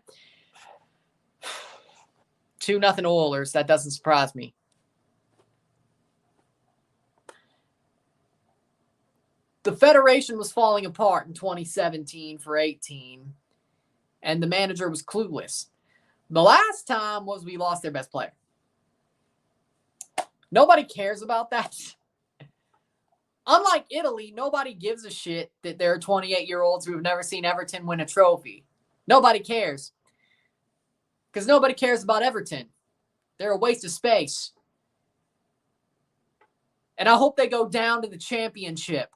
2-0 Oilers. That doesn't surprise me. The Federation was falling apart in 2017 for 18, and the manager was clueless. The last time was we lost their best player. Nobody cares about that. Unlike Italy, nobody gives a shit that there are 28-year-olds who have never seen Everton win a trophy. Nobody cares. Because nobody cares about Everton. They're a waste of space. And I hope they go down to the championship.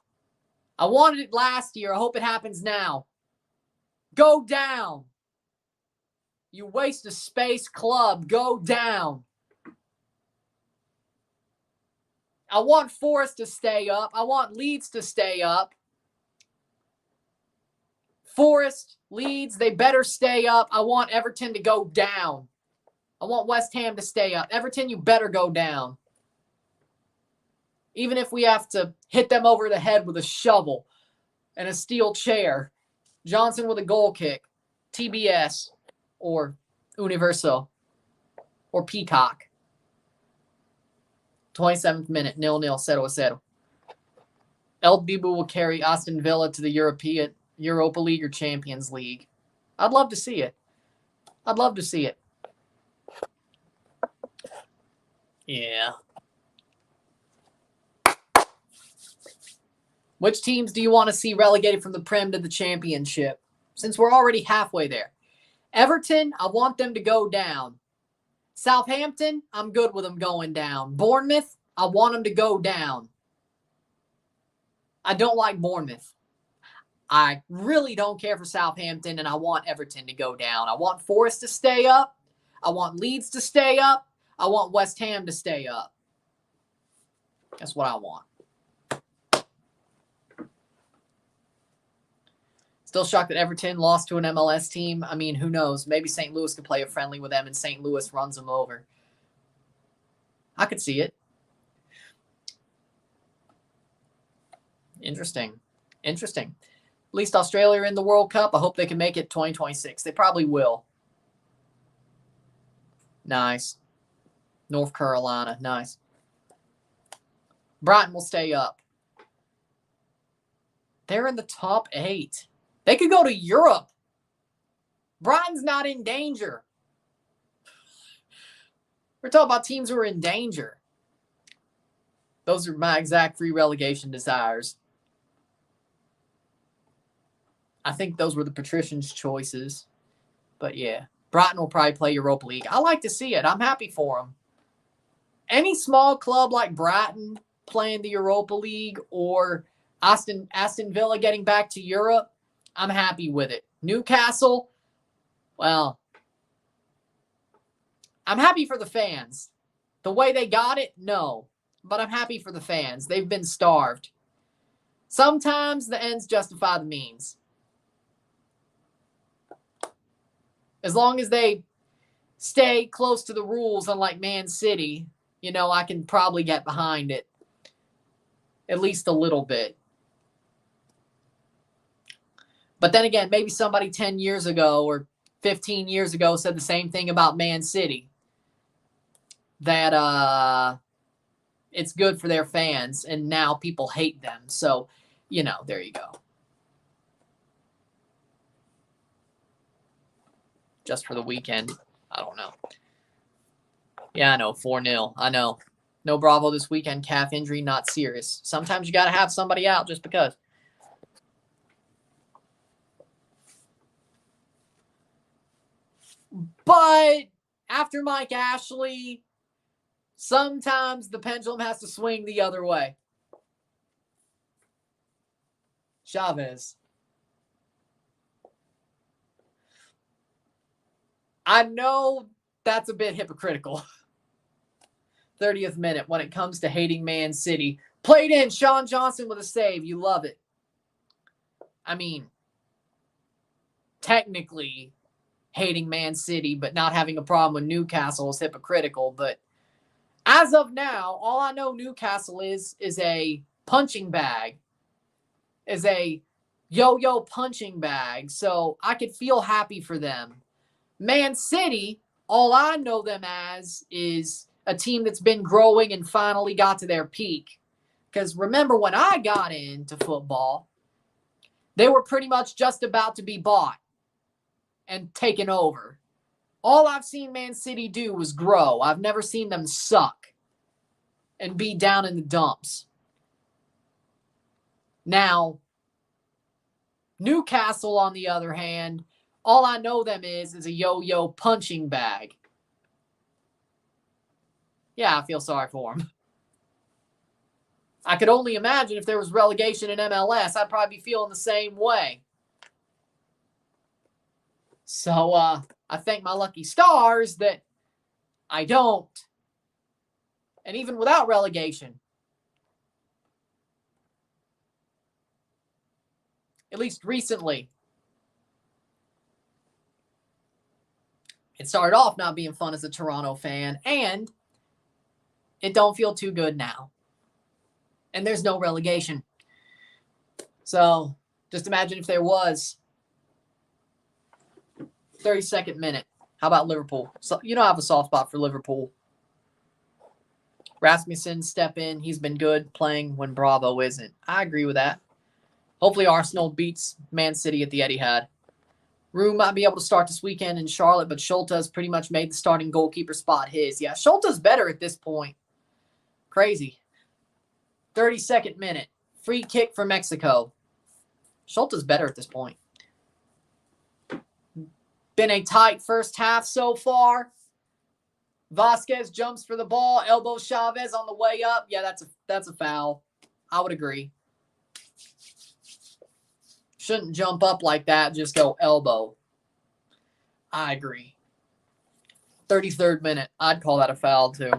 I wanted it last year. I hope it happens now. Go down. You waste of space club. Go down. I want Forest to stay up. I want Leeds to stay up. Forest, Leeds, they better stay up. I want Everton to go down. I want West Ham to stay up. Everton, you better go down. Even if we have to hit them over the head with a shovel and a steel chair. Johnson with a goal kick. TBS or Universo or Peacock. 27th minute, 0-0, 0-0. El Bibu will carry Aston Villa to the Europa League or Champions League. I'd love to see it. I'd love to see it. Yeah. Which teams do you want to see relegated from the Prem to the Championship? Since we're already halfway there. Everton, I want them to go down. Southampton, I'm good with them going down. Bournemouth, I want them to go down. I don't like Bournemouth. I really don't care for Southampton, and I want Everton to go down. I want Forest to stay up. I want Leeds to stay up. I want West Ham to stay up. That's what I want. Still shocked that Everton lost to an MLS team. I mean, who knows? Maybe St. Louis could play a friendly with them and St. Louis runs them over. I could see it. Interesting. At least Australia are in the World Cup. I hope they can make it 2026. They probably will. Nice. North Carolina. Nice. Brighton will stay up. They're in the top 8. They could go to Europe. Brighton's not in danger. We're talking about teams who are in danger. Those are my exact 3 relegation desires. I think those were the patricians' choices. But yeah, Brighton will probably play Europa League. I like to see it. I'm happy for them. Any small club like Brighton playing the Europa League or Aston Villa getting back to Europe, I'm happy with it. Newcastle, well, I'm happy for the fans. The way they got it, no. But I'm happy for the fans. They've been starved. Sometimes the ends justify the means. As long as they stay close to the rules, unlike Man City, you know, I can probably get behind it at least a little bit. But then again, maybe somebody 10 years ago or 15 years ago said the same thing about Man City, that it's good for their fans, and now people hate them. So, you know, there you go. Just for the weekend. I don't know. Yeah, I know. 4-0. I know. No Bravo this weekend. Calf injury, not serious. Sometimes you got to have somebody out just because. But after Mike Ashley, sometimes the pendulum has to swing the other way. Chavez. I know that's a bit hypocritical. 30th minute when it comes to hating Man City. Played in, Sean Johnson with a save. You love it. I mean, technically hating Man City but not having a problem with Newcastle is hypocritical. But as of now, all I know Newcastle is a punching bag, is a yo-yo punching bag. So I could feel happy for them. Man City, all I know them as is a team that's been growing and finally got to their peak. Because remember, when I got into football, they were pretty much just about to be bought and taken over. All I've seen Man City do was grow. I've never seen them suck and be down in the dumps. Now, Newcastle, on the other hand, all I know them is a yo-yo punching bag. Yeah, I feel sorry for them. I could only imagine if there was relegation in MLS, I'd probably be feeling the same way. So I thank my lucky stars that I don't. And even without relegation, at least recently, it started off not being fun as a Toronto fan, and it don't feel too good now. And there's no relegation. So just imagine if there was. 32nd minute. How about Liverpool? So, you know, I have a soft spot for Liverpool. Rasmussen step in. He's been good playing when Bravo isn't. I agree with that. Hopefully Arsenal beats Man City at the Etihad. Room might be able to start this weekend in Charlotte, but Schulte has pretty much made the starting goalkeeper spot his. Yeah, Schulte's better at this point. Crazy. 32nd minute. Free kick for Mexico. Schulte's better at this point. Been a tight first half so far. Vasquez jumps for the ball. Elbow Chavez on the way up. Yeah, that's a foul. I would agree. Shouldn't jump up like that. Just go elbow. I agree. 33rd minute. I'd call that a foul too.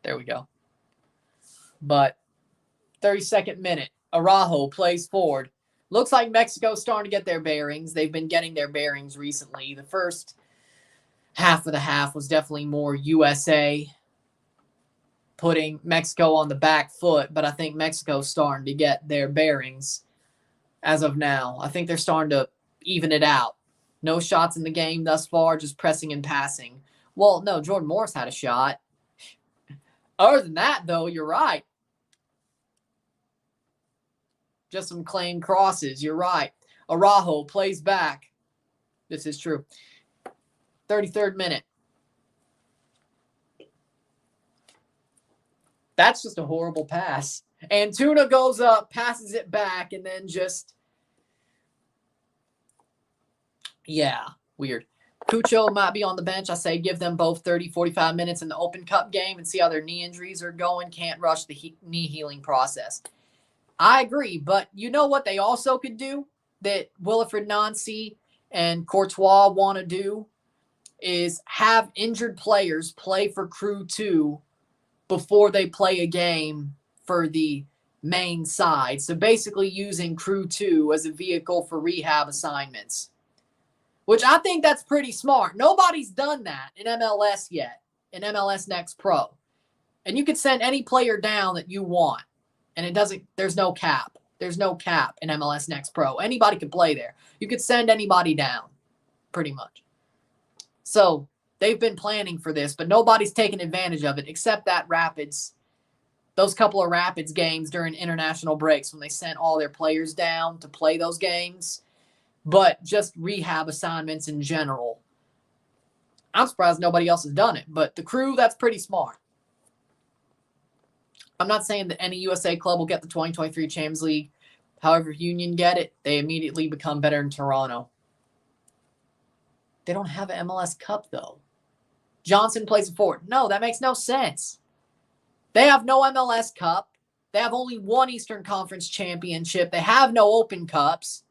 There we go. But 32nd minute. Araujo plays forward. Looks like Mexico's starting to get their bearings. They've been getting their bearings recently. The first half of the half was definitely more USA, putting Mexico on the back foot. But I think Mexico's starting to get their bearings as of now. I think they're starting to even it out. No shots in the game thus far, just pressing and passing. Well, no, Jordan Morris had a shot. Other than that, though, you're right. Just some claimed crosses. You're right. Araujo plays back. This is true. 33rd minute. That's just a horrible pass. Antuna goes up, passes it back, and then just... Yeah, weird. Cucho might be on the bench. I say give them both 30, 45 minutes in the Open Cup game and see how their knee injuries are going. Can't rush the knee healing process. I agree, but you know what they also could do that Wilfried Nancy and Courtois want to do is have injured players play for Crew 2 before they play a game for the main side. So basically using Crew 2 as a vehicle for rehab assignments. which I think that's pretty smart. Nobody's done that in MLS yet, in MLS Next Pro. And you could send any player down that you want. And it doesn't, there's no cap. There's no cap in MLS Next Pro. Anybody could play there. You could send anybody down, pretty much. So they've been planning for this, but nobody's taken advantage of it except that Rapids, those couple of Rapids games during international breaks when they sent all their players down to play those games. But just rehab assignments in general. I'm surprised nobody else has done it, but the Crew, that's pretty smart. I'm not saying that any USA club will get the 2023 Champions League. However, if Union get it, they immediately become better in Toronto. They don't have an MLS Cup, though. Johnson plays it forward. No, that makes no sense. They have no MLS Cup. They have only one Eastern Conference championship. They have no Open Cups.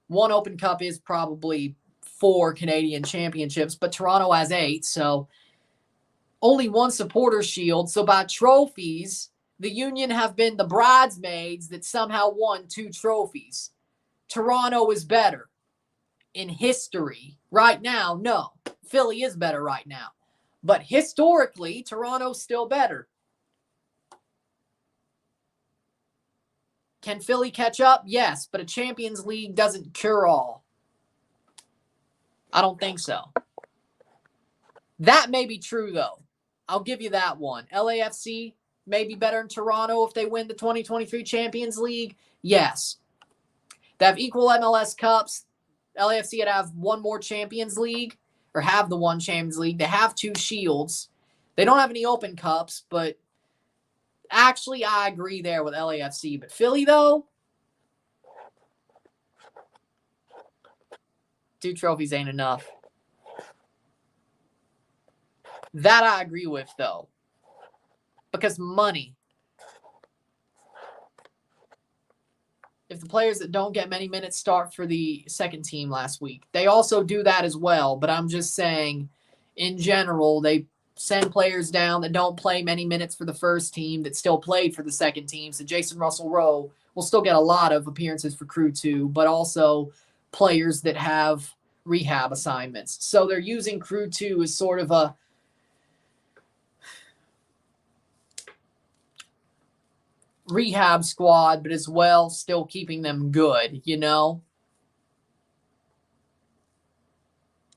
One Open Cup is probably 4 Canadian championships, but Toronto has 8, so only one Supporter Shield. So by trophies, the Union have been the bridesmaids that somehow won 2 trophies. Toronto is better in history. Right now, no. Philly is better right now. But historically, Toronto's still better. Can Philly catch up? Yes, but a Champions League doesn't cure all. I don't think so. That may be true, though. I'll give you that one. LAFC may be better in Toronto if they win the 2023 Champions League. Yes. They have equal MLS Cups. LAFC would have one more Champions League, or have the one Champions League. They have 2 Shields. They don't have any Open Cups, but actually I agree there with LAFC. But Philly, though, 2 trophies ain't enough. That I agree with, though. Because money. If the players that don't get many minutes start for the second team last week, they also do that as well. But I'm just saying, in general, they send players down that don't play many minutes for the first team that still played for the second team. So Jason Russell-Rowe will still get a lot of appearances for Crew 2, but also players that have rehab assignments. So they're using Crew 2 as sort of a rehab squad, but as well still keeping them good, you know?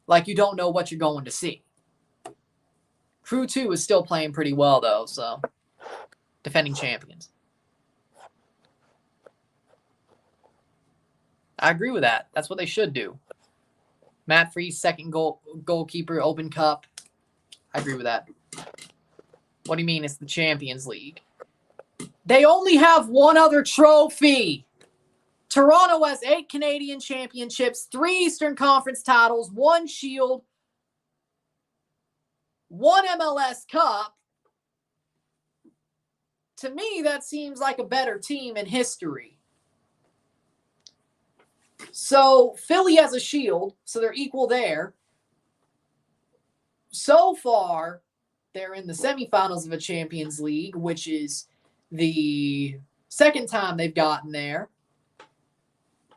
Like you don't know what you're going to see. Crew 2 is still playing pretty well, though, so defending champions. I agree with that. That's what they should do. Matt Freese, second goalkeeper, Open Cup. I agree with that. What do you mean it's the Champions League? They only have one other trophy. Toronto has 8 Canadian championships, 3 Eastern Conference titles, 1 Shield, 1 MLS Cup. To me, that seems like a better team in history. So Philly has a Shield, so they're equal there. So far, they're in the semifinals of a Champions League, which is the second time they've gotten there.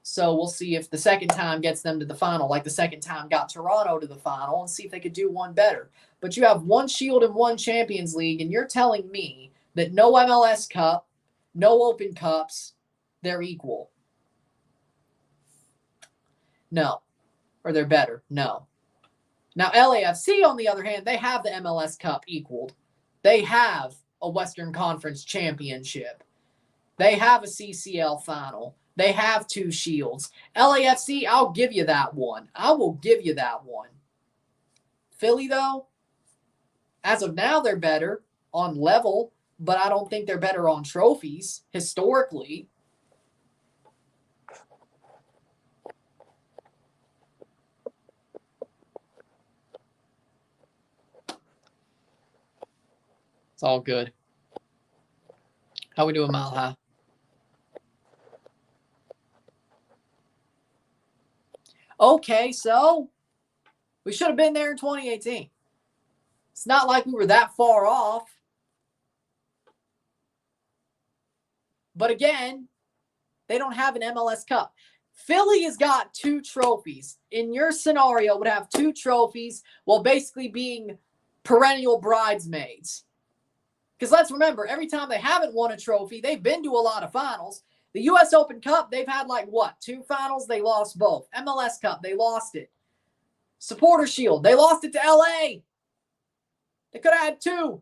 So we'll see if the second time gets them to the final, like the second time got Toronto to the final, and see if they could do one better. But you have 1 Shield and 1 Champions League, and you're telling me that no MLS Cup, no Open Cups, they're equal. No. Or they're better. No. Now, LAFC, on the other hand, they have the MLS Cup equaled. They have a Western Conference championship. They have a CCL final. They have 2 Shields. LAFC, I'll give you that one. I will give you that one. Philly, though, as of now, they're better on level, but I don't think they're better on trophies historically. It's all good. How we doing, Mile High? Okay, so we should have been there in 2018. It's not like we were that far off. But again, they don't have an MLS Cup. Philly has got 2 trophies. In your scenario, would have 2 trophies while basically being perennial bridesmaids. Because let's remember, every time they haven't won a trophy, they've been to a lot of finals. The U.S. Open Cup, they've had 2 finals? They lost both. MLS Cup, they lost it. Supporter Shield, they lost it to L.A. They could have had 2.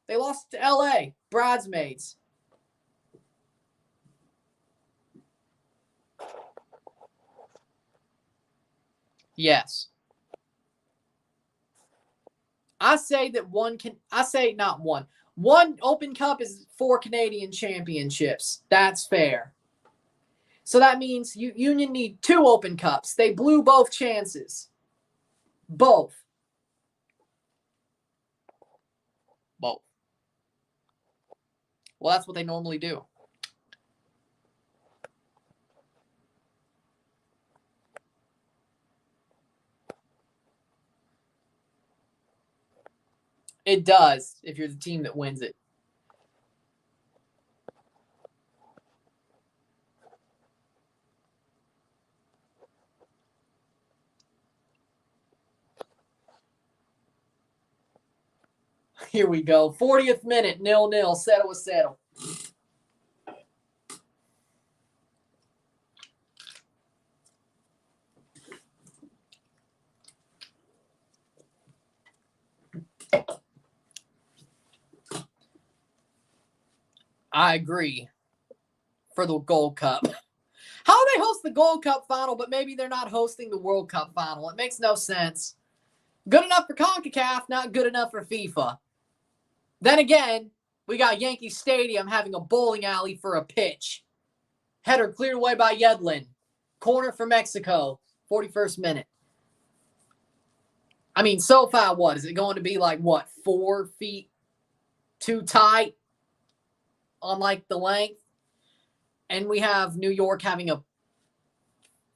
They lost it to L.A. Bridesmaids. Yes. I say that not one. One Open Cup is 4 Canadian championships. That's fair. So that means Union need 2 Open Cups. They blew both chances. Both. Well, that's what they normally do. It does if you're the team that wins it. Here we go. 40th minute, 0-0. Settle. I agree for the Gold Cup. How do they host the Gold Cup final, but maybe they're not hosting the World Cup final? It makes no sense. Good enough for CONCACAF, not good enough for FIFA. Then again, we got Yankee Stadium having a bowling alley for a pitch. Header cleared away by Yedlin. Corner for Mexico. 41st minute. I mean, SoFi, what? Is it going to be 4 feet too tight on the length? And we have New York having a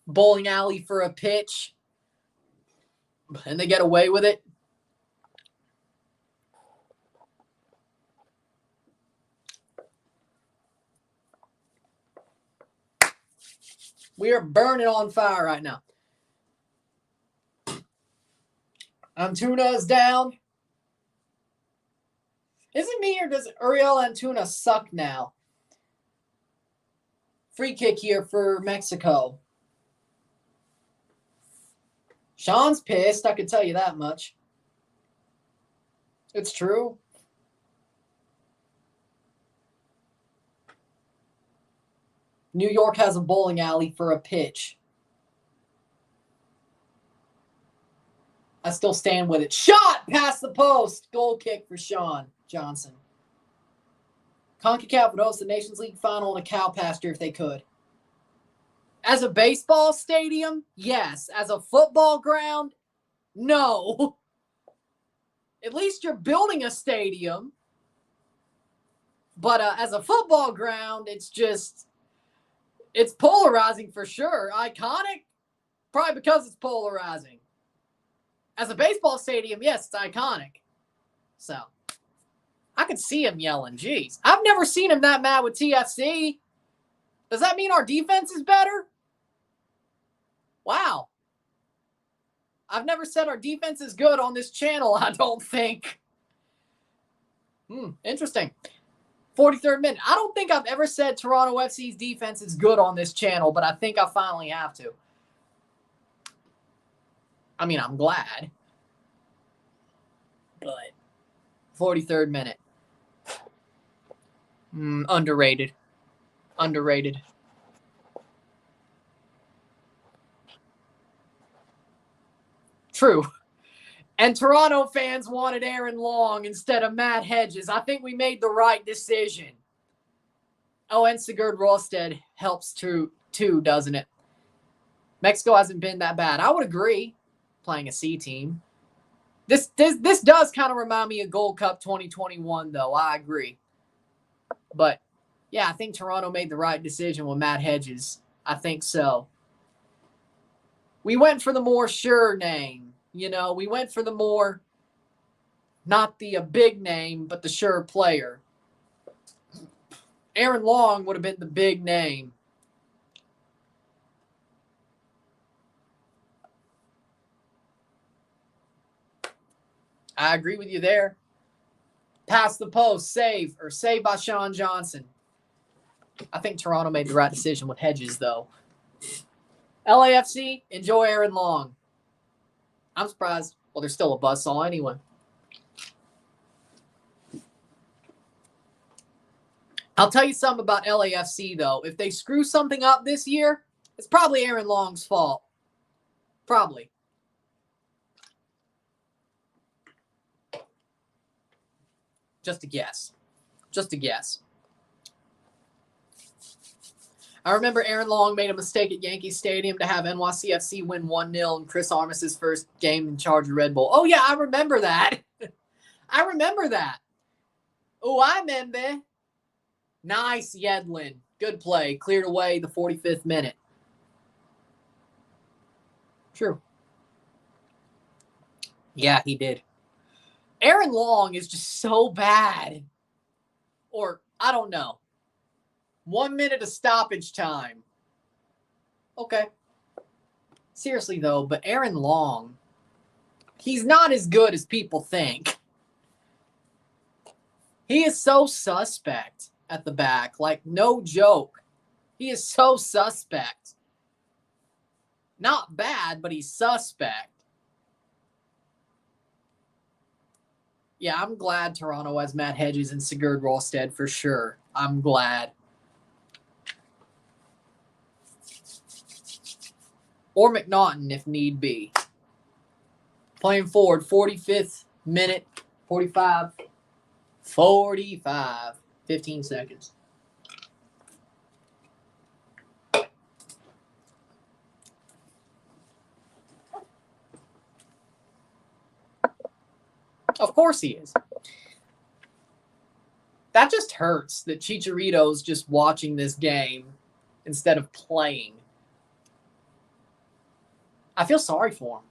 bowling alley for a pitch. And they get away with it. We are burning on fire right now. Antuna is down. Is it me or does Uriel Antuna suck now? Free kick here for Mexico. Sean's pissed, I can tell you that much. It's true. New York has a bowling alley for a pitch. I still stand with it. Shot past the post. Goal kick for Sean Johnson. CONCACAF would host the Nations League final in a cow pasture if they could. As a baseball stadium, yes. As a football ground, no. At least you're building a stadium. But as a football ground, it's polarizing for sure. Iconic, probably because it's polarizing. As a baseball stadium, yes, it's iconic. So, I could see him yelling, geez. I've never seen him that mad with TFC. Does that mean our defense is better? Wow. I've never said our defense is good on this channel, I don't think. Interesting. 43rd minute. I don't think I've ever said Toronto FC's defense is good on this channel, but I think I finally have to. I mean, I'm glad. But 43rd minute. Underrated. True. And Toronto fans wanted Aaron Long instead of Matt Hedges. I think we made the right decision. Oh, and Sigurd Rosted helps too, doesn't it? Mexico hasn't been that bad. I would agree, playing a C team. This does kind of remind me of Gold Cup 2021, though. I agree. But, yeah, I think Toronto made the right decision with Matt Hedges. I think so. We went for the more sure name. We went for the more, not the big name, but the sure player. Aaron Long would have been the big name. I agree with you there. Pass the post, save by Sean Johnson. I think Toronto made the right decision with Hedges, though. LAFC, enjoy Aaron Long. I'm surprised. Well, there's still a buzzsaw anyway. I'll tell you something about LAFC, though. If they screw something up this year, it's probably Aaron Long's fault. Probably. Just a guess. Just a guess. I remember Aaron Long made a mistake at Yankee Stadium to have NYCFC win 1-0 in Chris Armas' first game in charge of Red Bull. Oh, yeah, I remember that. I remember that. Oh, I remember. Nice, Yedlin. Good play. Cleared away the 45th minute. True. Yeah, he did. Aaron Long is just so bad. Or, I don't know. 1 minute of stoppage time. Okay. Seriously, though, but Aaron Long, he's not as good as people think. He is so suspect at the back. Like, no joke. He is so suspect. Not bad, but he's suspect. Yeah, I'm glad Toronto has Matt Hedges and Sigurd Ralsted for sure. I'm glad. Or McNaughton if need be. Playing forward, 45th minute, 45, 15 seconds. Of course he is. That just hurts that Chicharito's just watching this game instead of playing. I feel sorry for him.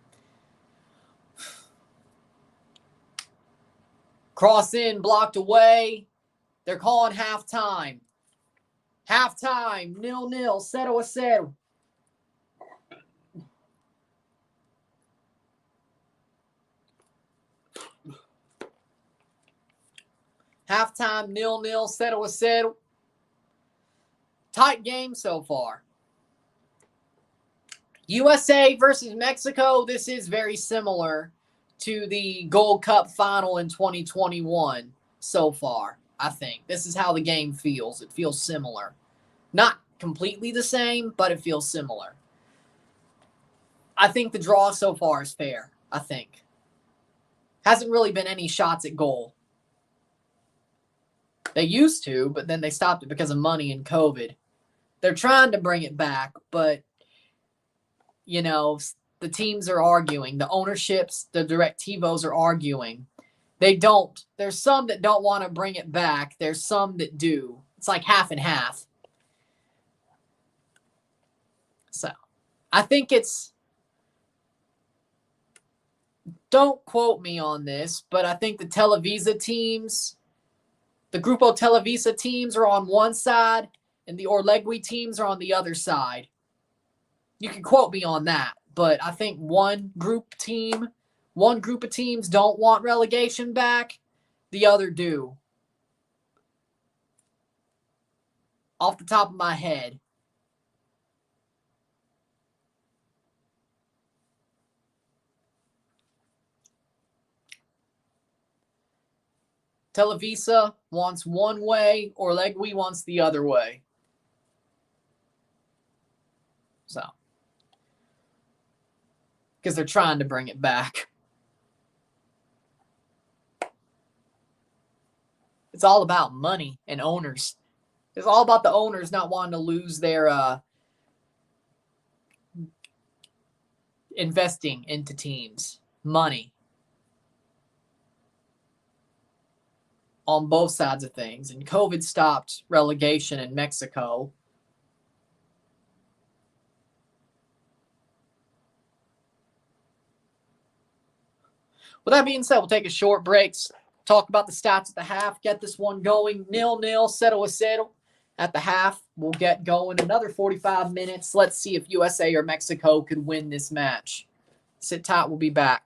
Cross in, blocked away. They're calling halftime. Halftime, 0-0, 0-0. Halftime, 0-0, 0-0. Tight game so far. USA versus Mexico, this is very similar to the Gold Cup final in 2021 so far, I think. This is how the game feels. It feels similar. Not completely the same, but it feels similar. I think the draw so far is fair, I think. Hasn't really been any shots at goal. They used to, but then they stopped it because of money and COVID. They're trying to bring it back, but you know, the teams are arguing. The ownerships, the directivos are arguing. They don't. There's some that don't want to bring it back. There's some that do. It's like half and half. So, I think it's... Don't quote me on this, but I think the Televisa teams, the Grupo Televisa teams are on one side, and the Orlegui teams are on the other side. You can quote me on that, but I think one group of teams don't want relegation back. The other do. Off the top of my head. Televisa wants one way, Orlegui wants the other way. So. Because they're trying to bring it back. It's all about money and owners. It's all about the owners not wanting to lose their investing into teams. Money. On both sides of things. And COVID stopped relegation in Mexico. With that being said, we'll take a short break, talk about the stats at the half, get this one going. 0-0, 0-0 at the half. We'll get going another 45 minutes. Let's see if USA or Mexico could win this match. Sit tight. We'll be back.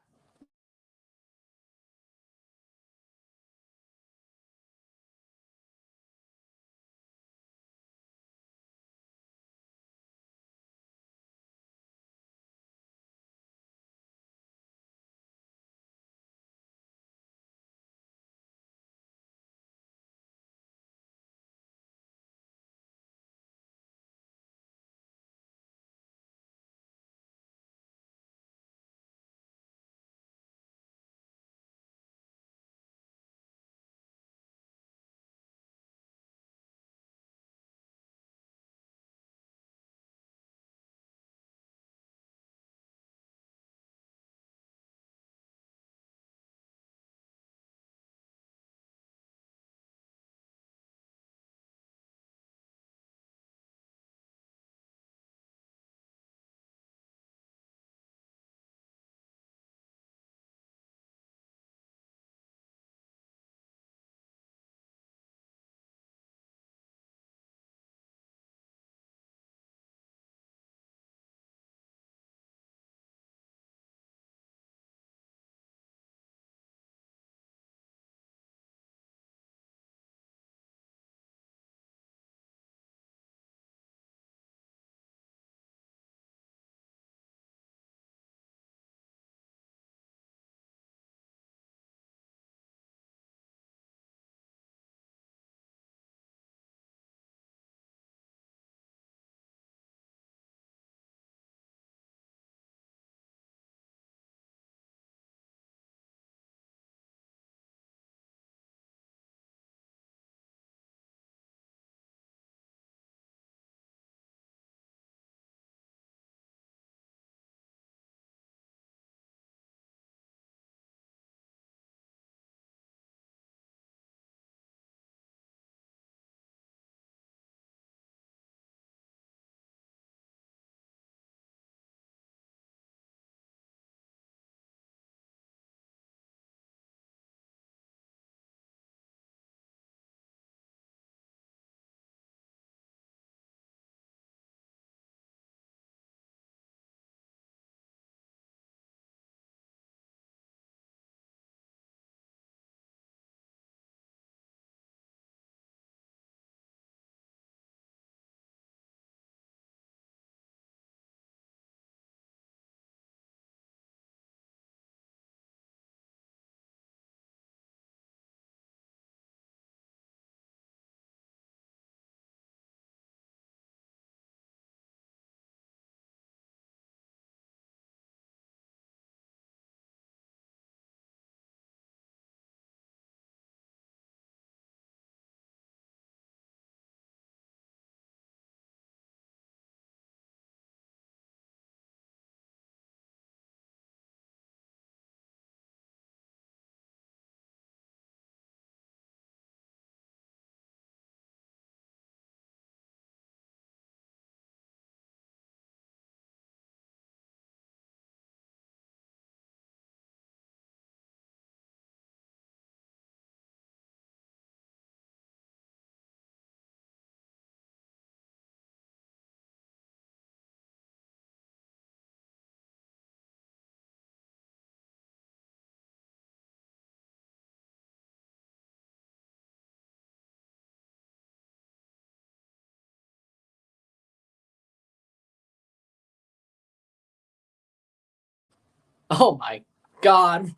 Oh my God.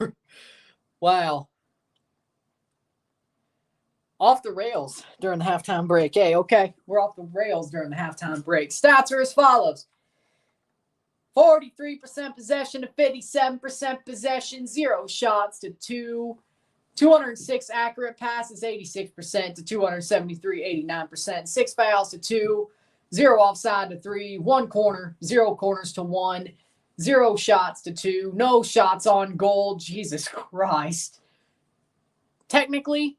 Wow. Off the rails during the halftime break. Hey, okay. We're off the rails during the halftime break. Stats are as follows. 43% possession to 57% possession. 0 shots to 2. 206 accurate passes, 86% to 273, 89%. 6 fouls to 2. 0 offside to 3. 1 corner. 0 corners to 1. 0 shots to 2. No shots on goal. Jesus Christ. Technically,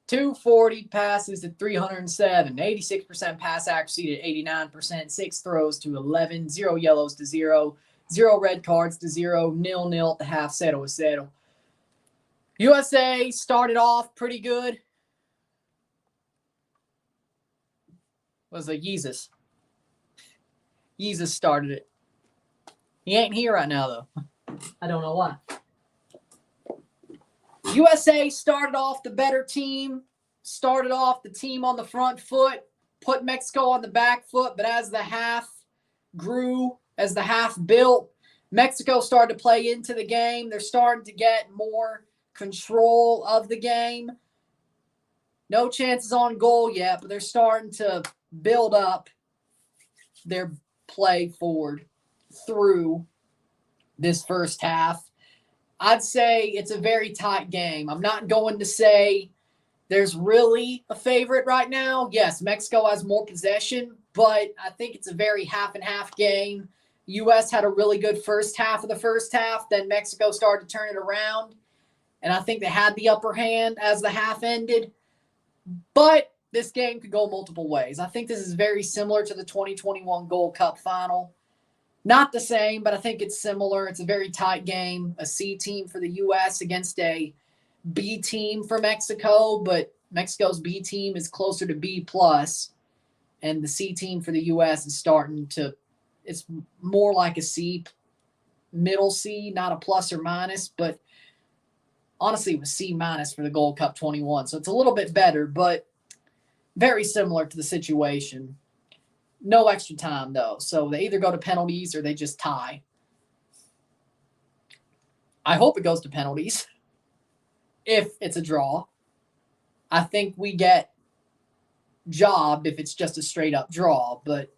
240 passes to 307, 86% pass accuracy to 89%, 6 throws to 11, 0 yellows to 0, 0 red cards to 0, 0-0 at the half, 0-0. USA started off pretty good. Was a Yeezus. Yeezus started it. He ain't here right now, though. I don't know why. USA started off the better team, started off the team on the front foot, put Mexico on the back foot, but as the half grew, as the half built, Mexico started to play into the game. They're starting to get more control of the game. No chances on goal yet, but they're starting to build up their play forward through this first half. I'd say it's a very tight game. I'm not going to say there's really a favorite right now. Yes, Mexico has more possession, but I think it's a very half-and-half game. U.S. had a really good first half of the first half. Then Mexico started to turn it around, and I think they had the upper hand as the half ended. But this game could go multiple ways. I think this is very similar to the 2021 Gold Cup final. Not the same, but I think it's similar. It's a very tight game. A C team for the U.S. against a B team for Mexico, but Mexico's B team is closer to B+, and the C team for the U.S. is starting to – it's more like a C, middle C, not a plus or minus, but honestly it was C- for the Gold Cup 21, so it's a little bit better, but very similar to the situation. No extra time, though. So they either go to penalties or they just tie. I hope it goes to penalties if it's a draw. I think we get jobbed if it's just a straight-up draw. But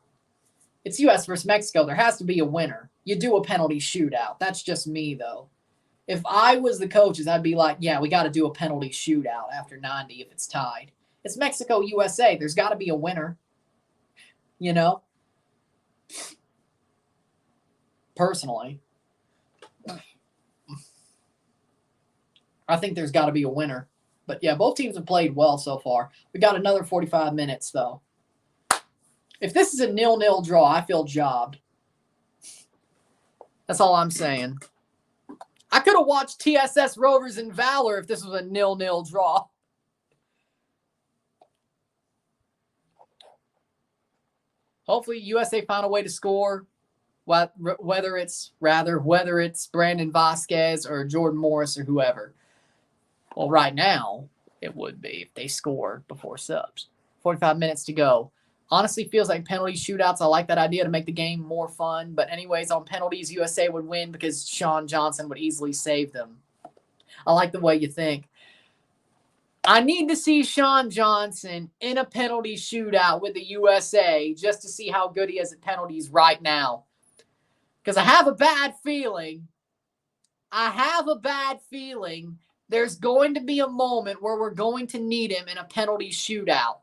it's U.S. versus Mexico. There has to be a winner. You do a penalty shootout. That's just me, though. If I was the coaches, I'd be like, yeah, we got to do a penalty shootout after 90 if it's tied. It's Mexico, USA. There's got to be a winner. You know? Personally, I think there's got to be a winner. But yeah, both teams have played well so far. We got another 45 minutes, though. If this is a 0-0 draw, I feel jobbed. That's all I'm saying. I could have watched TSS Rovers and Valor if this was a 0-0 draw. Hopefully, USA found a way to score. Whether it's Brandon Vasquez or Jordan Morris or whoever. Well, right now, it would be if they score before subs. 45 minutes to go. Honestly, feels like penalty shootouts. I like that idea to make the game more fun. But anyways, on penalties, USA would win because Sean Johnson would easily save them. I like the way you think. I need to see Sean Johnson in a penalty shootout with the USA just to see how good he is at penalties right now. Because I have a bad feeling there's going to be a moment where we're going to need him in a penalty shootout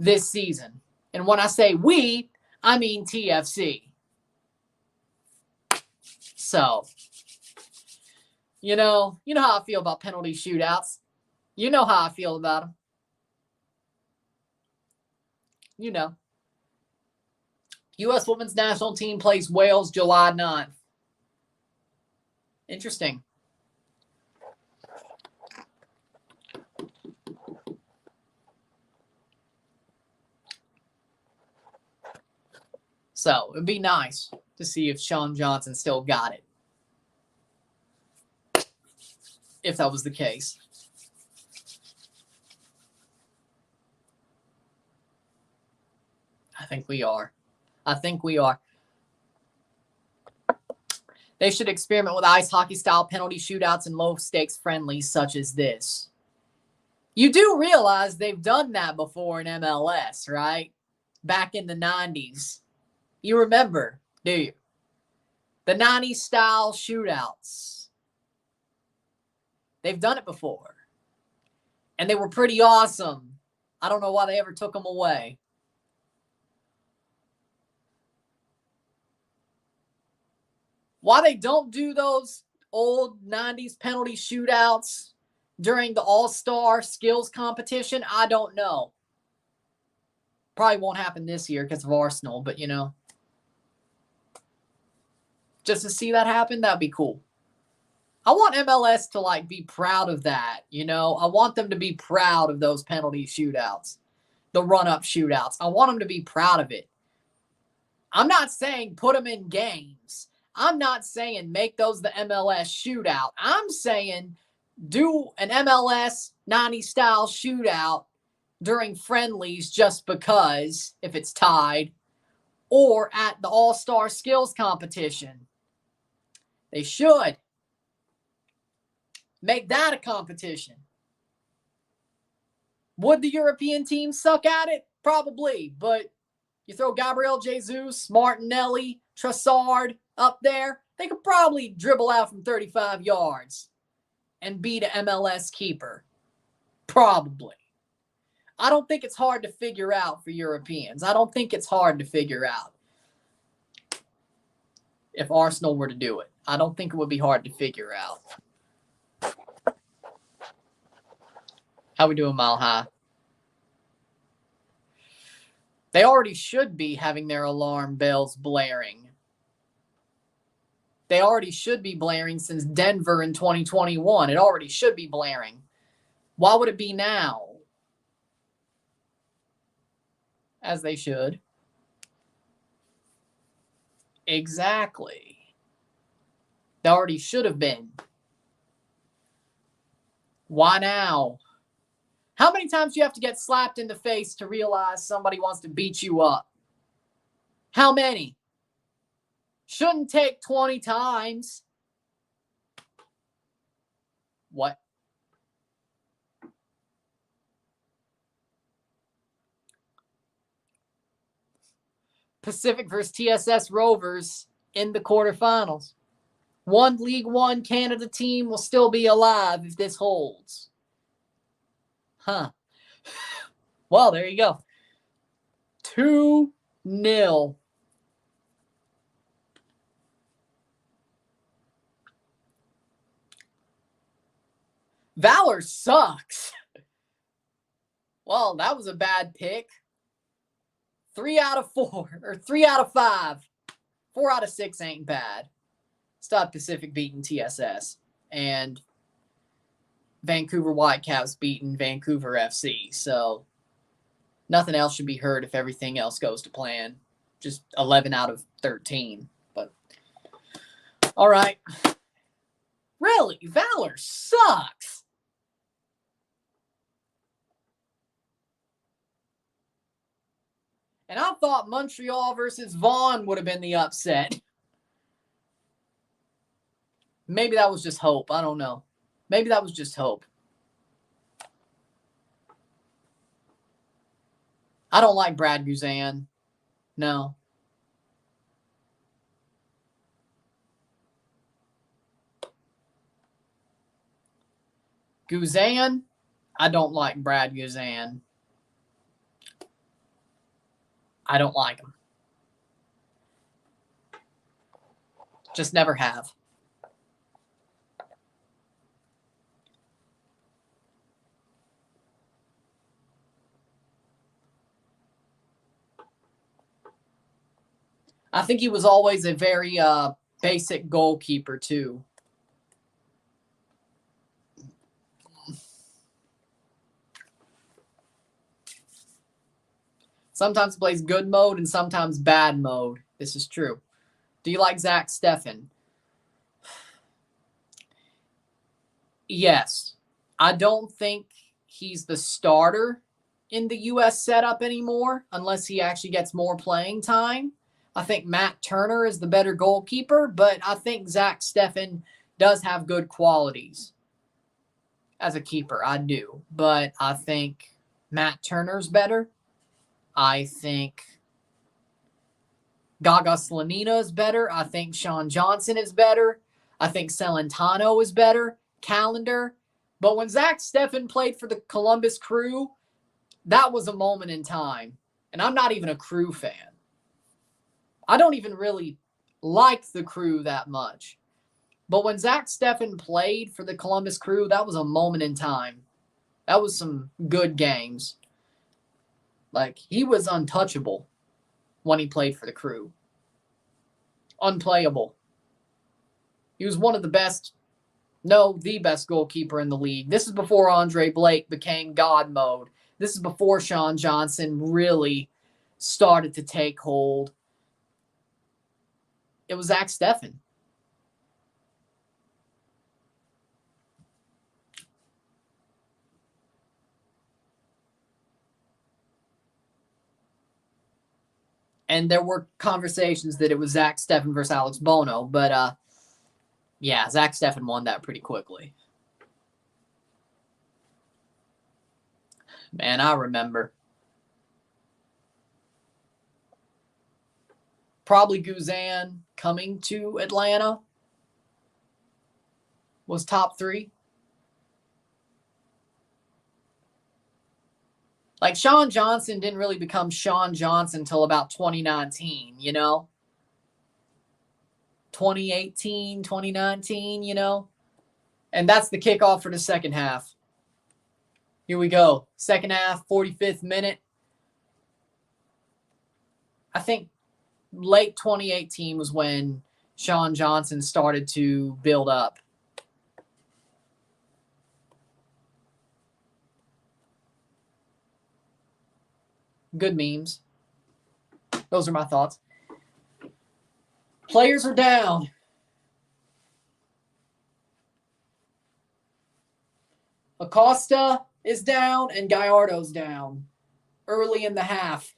this season. And when I say we, I mean TFC. So, you know how I feel about penalty shootouts. You know how I feel about them. You know. U.S. Women's National Team plays Wales July 9th. Interesting. So it'd be nice to see if Sean Johnson still got it. If that was the case. I think we are. I think we are. They should experiment with ice hockey style penalty shootouts and low stakes friendlies such as this. You do realize they've done that before in MLS, right? Back in the 90s. You remember, do you? The 90s style shootouts. They've done it before. And they were pretty awesome. I don't know why they ever took them away. Why they don't do those old 90s penalty shootouts during the All-Star skills competition, I don't know. Probably won't happen this year because of Arsenal, but you know. Just to see that happen, that'd be cool. I want MLS to like be proud of that, you know. I want them to be proud of those penalty shootouts, the run-up shootouts. I want them to be proud of it. I'm not saying put them in games. I'm not saying make those the MLS shootout. I'm saying do an MLS 90s style shootout during friendlies just because, if it's tied, or at the All-Star skills competition. They should make that a competition. Would the European team suck at it? Probably, but you throw Gabriel Jesus, Martinelli, Trossard up there, they could probably dribble out from 35 yards and beat an MLS keeper. Probably. I don't think it's hard to figure out for Europeans. I don't think it's hard to figure out if Arsenal were to do it. I don't think it would be hard to figure out. How we doing, Mile High? They already should be having their alarm bells blaring. They already should be blaring since Denver in 2021. It already should be blaring. Why would it be now? As they should. Exactly. They already should have been. Why now? How many times do you have to get slapped in the face to realize somebody wants to beat you up? How many? Shouldn't take 20 times. What? Pacific versus TSS Rovers in the quarterfinals. One League One Canada team will still be alive if this holds. Huh. Well, there you go. 2-0. Valor sucks. Well, that was a bad pick. 3 out of 4, or 3 out of 5. 4 out of 6 ain't bad. Stop Pacific beating TSS. And Vancouver Whitecaps beating Vancouver FC. So nothing else should be heard if everything else goes to plan. Just 11 out of 13. But all right. Really? Valor sucks. And I thought Montreal versus Vaughan would have been the upset. Maybe that was just hope. I don't know. Maybe that was just hope. I don't like Brad Guzan. No. Guzan, I don't like Brad Guzan. I don't like him. Just never have. I think he was always a very basic goalkeeper, too. Sometimes plays good mode and sometimes bad mode. This is true. Do you like Zach Steffen? Yes. I don't think he's the starter in the U.S. setup anymore unless he actually gets more playing time. I think Matt Turner is the better goalkeeper, but I think Zach Steffen does have good qualities as a keeper. I do. But I think Matt Turner's better. I think Gaga Slanina is better. I think Sean Johnson is better. I think Celentano is better. Calendar. But when Zach Steffen played for the Columbus Crew, that was a moment in time. And I'm not even a Crew fan. I don't even really like the Crew that much. But when Zach Steffen played for the Columbus Crew, that was a moment in time. That was some good games. Like, he was untouchable when he played for the Crew. Unplayable. He was one of the best, no, the best goalkeeper in the league. This is before Andre Blake became God mode. This is before Sean Johnson really started to take hold. It was Zach Steffen. And there were conversations that it was Zach Steffen versus Alex Bono, but yeah, Zach Steffen won that pretty quickly. Man, I remember. Probably Guzan coming to Atlanta was top 3. Like, Sean Johnson didn't really become Sean Johnson until about 2019, you know? 2018, 2019, you know? And that's the kickoff for the second half. Here we go. Second half, 45th minute. I think late 2018 was when Sean Johnson started to build up. Good memes. Those are my thoughts. Players are down. Acosta is down and Gallardo's down early in the half.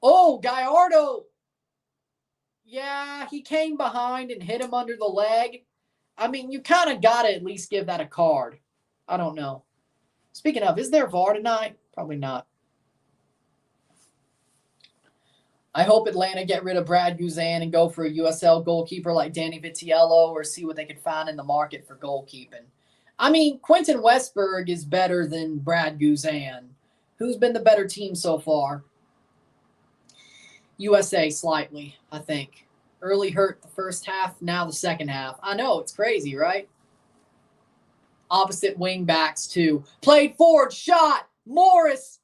Oh, Gallardo. Yeah, he came behind and hit him under the leg. I mean, you kind of got to at least give that a card. I don't know. Speaking of, is there VAR tonight? Probably not. I hope Atlanta get rid of Brad Guzan and go for a USL goalkeeper like Danny Vitiello, or see what they could find in the market for goalkeeping. I mean, Quentin Westberg is better than Brad Guzan. Who's been the better team so far? USA slightly, I think. Early hurt the first half, now the second half. I know, it's crazy, right? Opposite wing backs, too. Played forward, shot, Morris.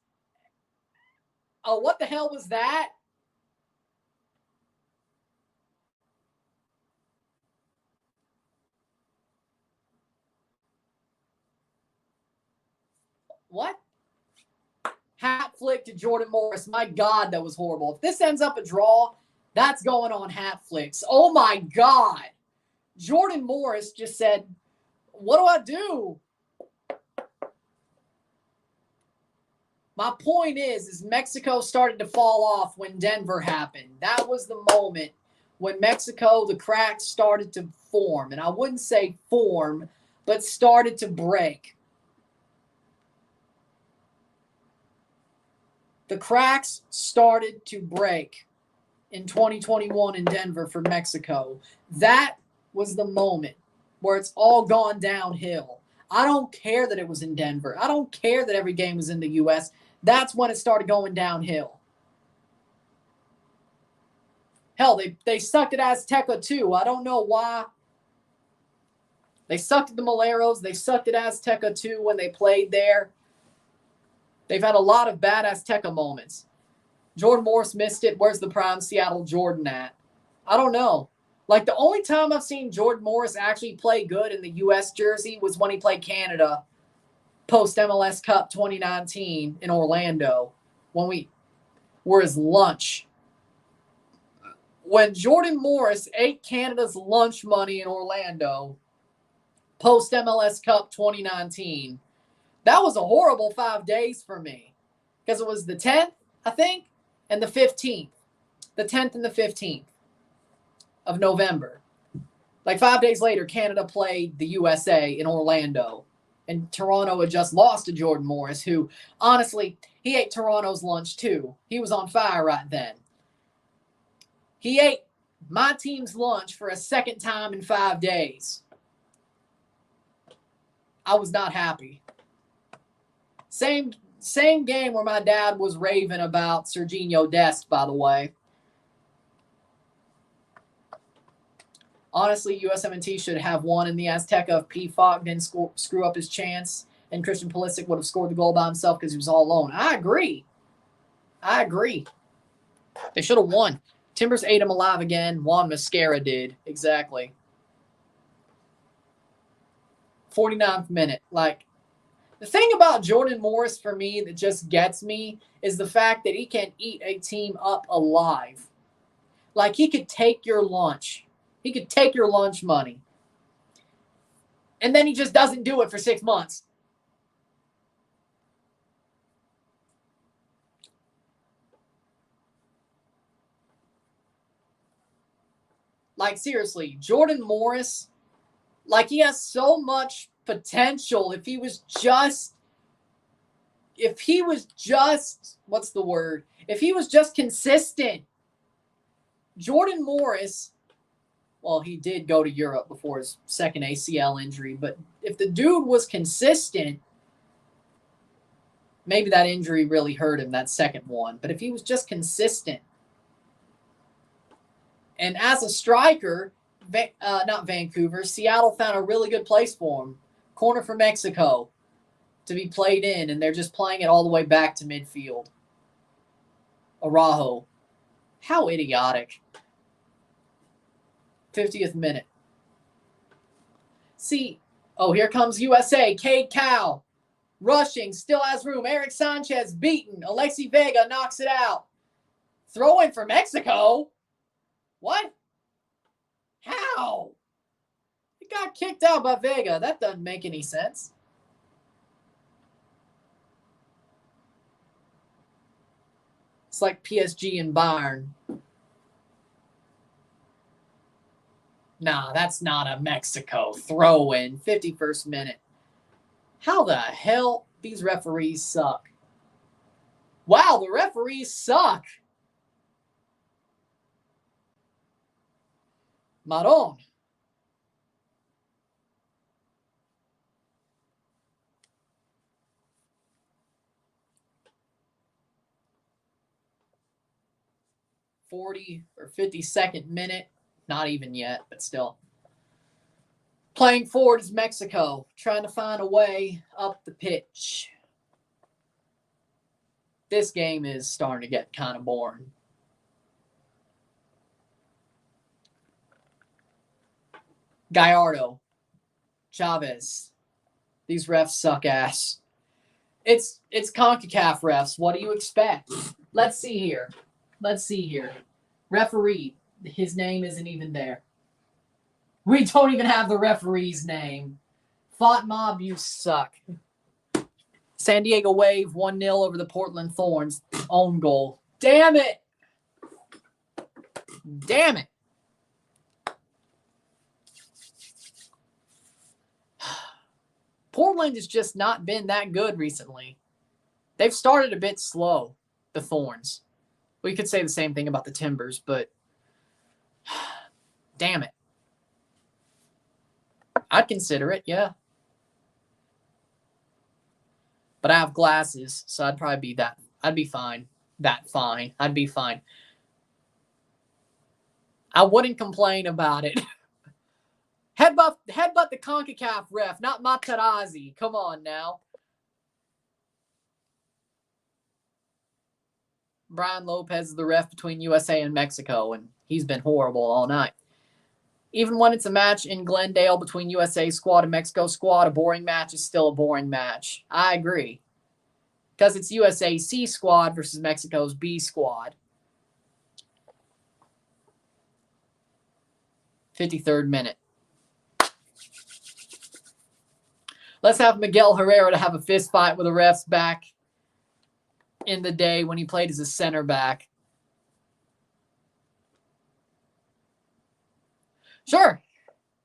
Oh, what the hell was that? What? Hat flick to Jordan Morris. My God, that was horrible. If this ends up a draw, that's going on hat flicks. Oh, my God. Jordan Morris just said, what do I do? My point is Mexico started to fall off when Denver happened. That was the moment when Mexico, the cracks started to form. And I wouldn't say form, but started to break. The cracks started to break in 2021 in Denver for Mexico. That was the moment where it's all gone downhill. I don't care that it was in Denver. I don't care that every game was in the U.S. That's when it started going downhill. Hell, they sucked at Azteca too. I don't know why. They sucked at the Moleros. They sucked at Azteca too when they played there. They've had a lot of bad Azteca moments. Jordan Morris missed it. Where's the prime Seattle Jordan at? I don't know. Like, the only time I've seen Jordan Morris actually play good in the U.S. jersey was when he played Canada post-MLS Cup 2019 in Orlando when we were his lunch. When Jordan Morris ate Canada's lunch money in Orlando post-MLS Cup 2019, that was a horrible 5 days for me. because it was the 10th, I think, and the 15th. The 10th and the 15th of November. Like 5 days later, Canada played the USA in Orlando. And Toronto had just lost to Jordan Morris, who, honestly, he ate Toronto's lunch too. He was on fire right then. He ate my team's lunch for a second time in 5 days. I was not happy. Same game where my dad was raving about Serginho Dest, by the way. Honestly, USMNT should have won in the Azteca if P. Falk didn't screw up his chance, and Christian Pulisic would have scored the goal by himself because he was all alone. I agree. They should have won. Timbers ate him alive again. Juan Mascara did. Exactly. 49th minute. Like, the thing about Jordan Morris for me that just gets me is the fact that he can eat a team up alive. Like, he could take your lunch. He could take your lunch money. And then he just doesn't do it for 6 months. Like, seriously, Jordan Morris, like, he has so much potential if he was just, what's the word? If he was just consistent. Jordan Morris, well, he did go to Europe before his second ACL injury, but if the dude was consistent, maybe that injury really hurt him, that second one. But if he was just consistent, and as a striker, not Vancouver, Seattle found a really good place for him. Corner for Mexico to be played in, and they're just playing it all the way back to midfield. Araujo. How idiotic. 50th minute. See, oh, here comes USA. Cade Cowell rushing, still has room. Eric Sanchez beaten. Alexi Vega knocks it out. Throw in for Mexico? What? How? He got kicked out by Vega. That doesn't make any sense. It's like PSG and Bayern. Nah, that's not a Mexico throw-in. 51st minute. How the hell? These referees suck. Wow, the referees suck. Maron. '40 or 52nd minute. Not even yet, but still. Playing forward is Mexico, trying to find a way up the pitch. This game is starting to get kind of boring. Gallardo, Chavez. These refs suck ass. It's CONCACAF refs. What do you expect? Let's see here. Referee. His name isn't even there. We don't even have the referee's name. Fought Mob, you suck. San Diego Wave 1-0 over the Portland Thorns. Own goal. Damn it. Portland has just not been that good recently. They've started a bit slow, the Thorns. We could say the same thing about the Timbers, but damn it. I'd consider it, yeah. But I have glasses, so I'd probably be that. I'd be fine. I'd be fine. I wouldn't complain about it. Headbutt the CONCACAF ref, not Materazzi. Come on now. Brian Lopez is the ref between USA and Mexico, and he's been horrible all night. Even when it's a match in Glendale between USA squad and Mexico squad, a boring match is still a boring match. I agree. Because it's USA C squad versus Mexico's B squad. 53rd minute. Let's have Miguel Herrera to have a fist fight with the refs back. in the day when he played as a center back. Sure.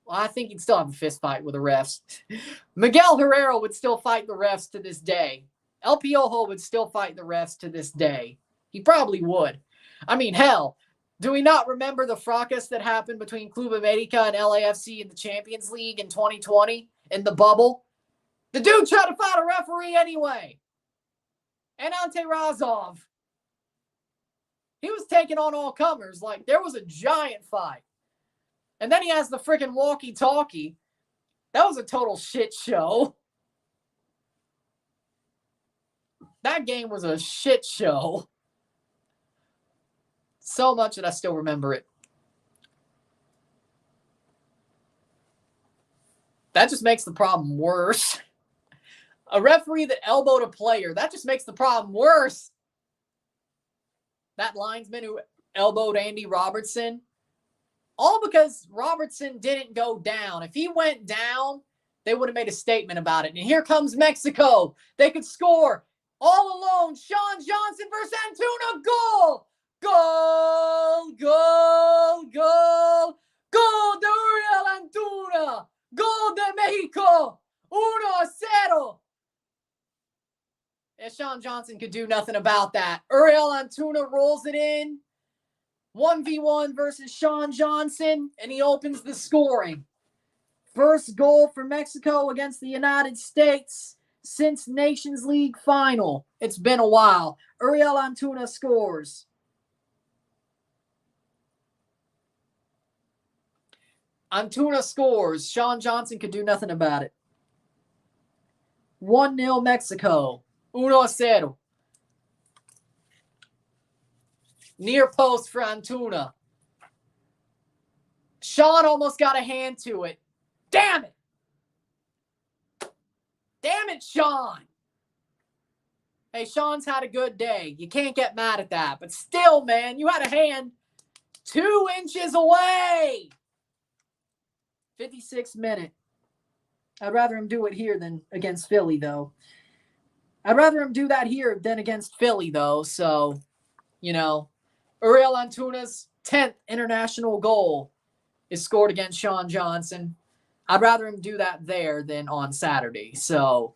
Well, I think he'd still have a fist fight with the refs. Miguel Herrera would still fight the refs to this day. El Piojo would still fight the refs to this day. He probably would. I mean, hell, do we not remember the fracas that happened between Club America and LAFC in the Champions League in 2020 in the bubble? The dude tried to fight a referee anyway. And Ante Razov. He was taking on all comers. Like, there was a giant fight. And then he has the freaking walkie-talkie. That was a total shit show. That game was a shit show. So much that I still remember it. That just makes the problem worse. A referee that elbowed a player, that just makes the problem worse. That linesman who elbowed Andy Robertson, all because Robertson didn't go down. If he went down, they would have made a statement about it. And here comes Mexico. They could score all alone. Sean Johnson versus Antuna. Goal! Goal! Goal! Goal! Goal de Uriel Antuna! Goal de Mexico! 1-0. And Sean Johnson could do nothing about that. Uriel Antuna rolls it in. 1v1 versus Sean Johnson, and he opens the scoring. First goal for Mexico against the United States since Nations League final. It's been a while. Uriel Antuna scores. Antuna scores. Sean Johnson could do nothing about it. 1-0 Mexico. 1-0. Near post for Antuna. Sean almost got a hand to it. Damn it. Damn it, Sean. Hey, Sean's had a good day. You can't get mad at that. But still, man, you had a hand 2 inches away. 56th minute. I'd rather him do it here than against Philly, though. I'd rather him do that here than against Philly, though. So, you know, Uriel Antuna's 10th international goal is scored against Sean Johnson. I'd rather him do that there than on Saturday. So,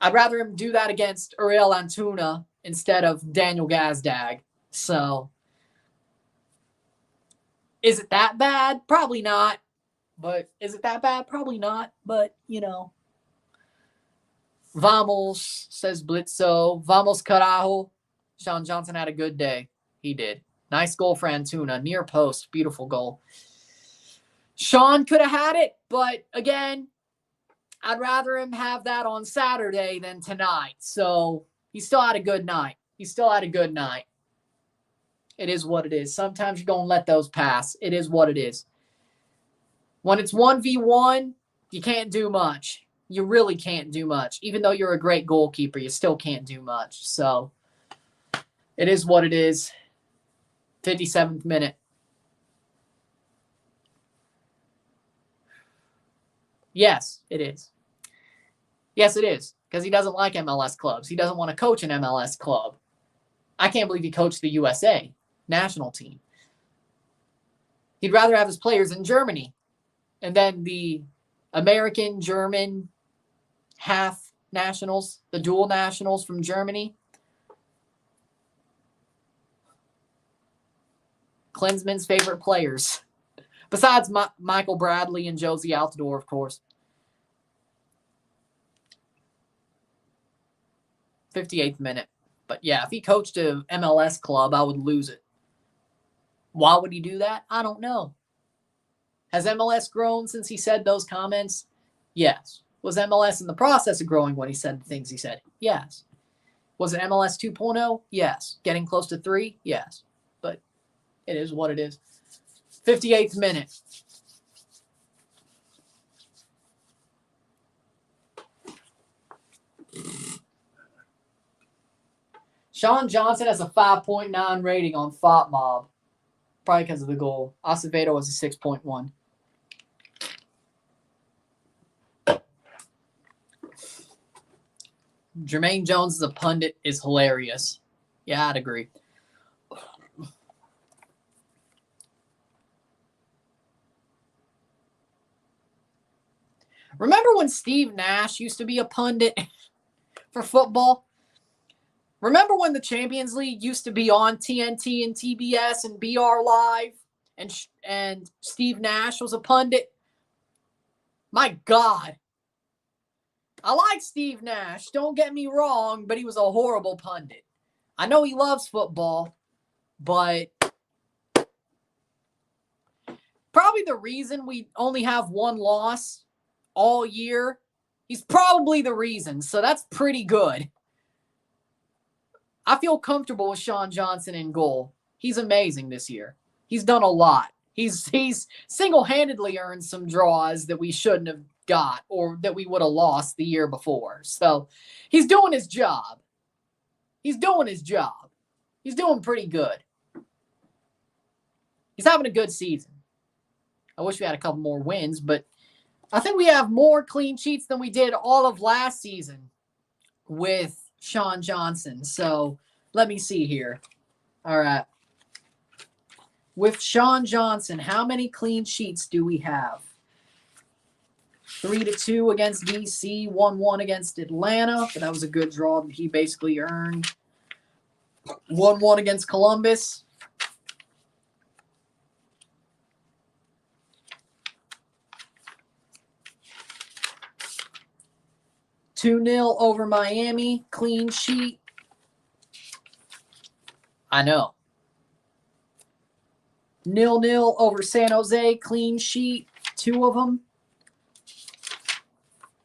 I'd rather him do that against Uriel Antuna instead of Daniel Gazdag. So, is it that bad? Probably not. But is it that bad? Probably not. But, you know. Vamos, says Blitzo. Vamos, carajo. Sean Johnson had a good day. He did. Nice goal for Antuna. Near post. Beautiful goal. Sean could have had it, but again, I'd rather him have that on Saturday than tonight. So he still had a good night. He still had a good night. It is what it is. Sometimes you're going to let those pass. It is what it is. When it's 1v1, you can't do much. You really can't do much. Even though you're a great goalkeeper, you still can't do much. So it is what it is. 57th minute. Yes, it is. Yes, it is. Because he doesn't like MLS clubs. He doesn't want to coach an MLS club. I can't believe he coached the USA national team. He'd rather have his players in Germany. And then the American, German, half nationals, the dual nationals from Germany. Klinsmann's favorite players. Besides Michael Bradley and Josie Altidore, of course. 58th minute. But yeah, if he coached an MLS club, I would lose it. Why would he do that? I don't know. Has MLS grown since he said those comments? Yes. Was MLS in the process of growing when he said the things he said? Yes. Was it MLS 2.0? Yes. Getting close to 3? Yes. But it is what it is. 58th minute. Sean Johnson has a 5.9 rating on FOTMob. Probably because of the goal. Acevedo was a 6.1. Jermaine Jones as a pundit is hilarious. Yeah, I'd agree. Remember when Steve Nash used to be a pundit for football? Remember when the Champions League used to be on TNT and TBS and BR Live, and Steve Nash was a pundit? My God. I like Steve Nash, don't get me wrong, but he was a horrible pundit. I know he loves football, but probably the reason we only have one loss all year, he's probably the reason, so that's pretty good. I feel comfortable with Sean Johnson in goal. He's amazing this year. He's done a lot. He's single-handedly earned some draws that we shouldn't have got or that we would have lost the year before. So he's doing his job. He's doing his job. He's doing pretty good. He's having a good season. I wish we had a couple more wins, but I think we have more clean sheets than we did all of last season with Sean Johnson. So let me see here. All right. With Sean Johnson, how many clean sheets do we have? 3-2 against DC, 1-1 against Atlanta, but that was a good draw that he basically earned. 1-1 against Columbus. (2-0) over Miami, clean sheet. I know. 0-0 over San Jose, clean sheet. 2 of them.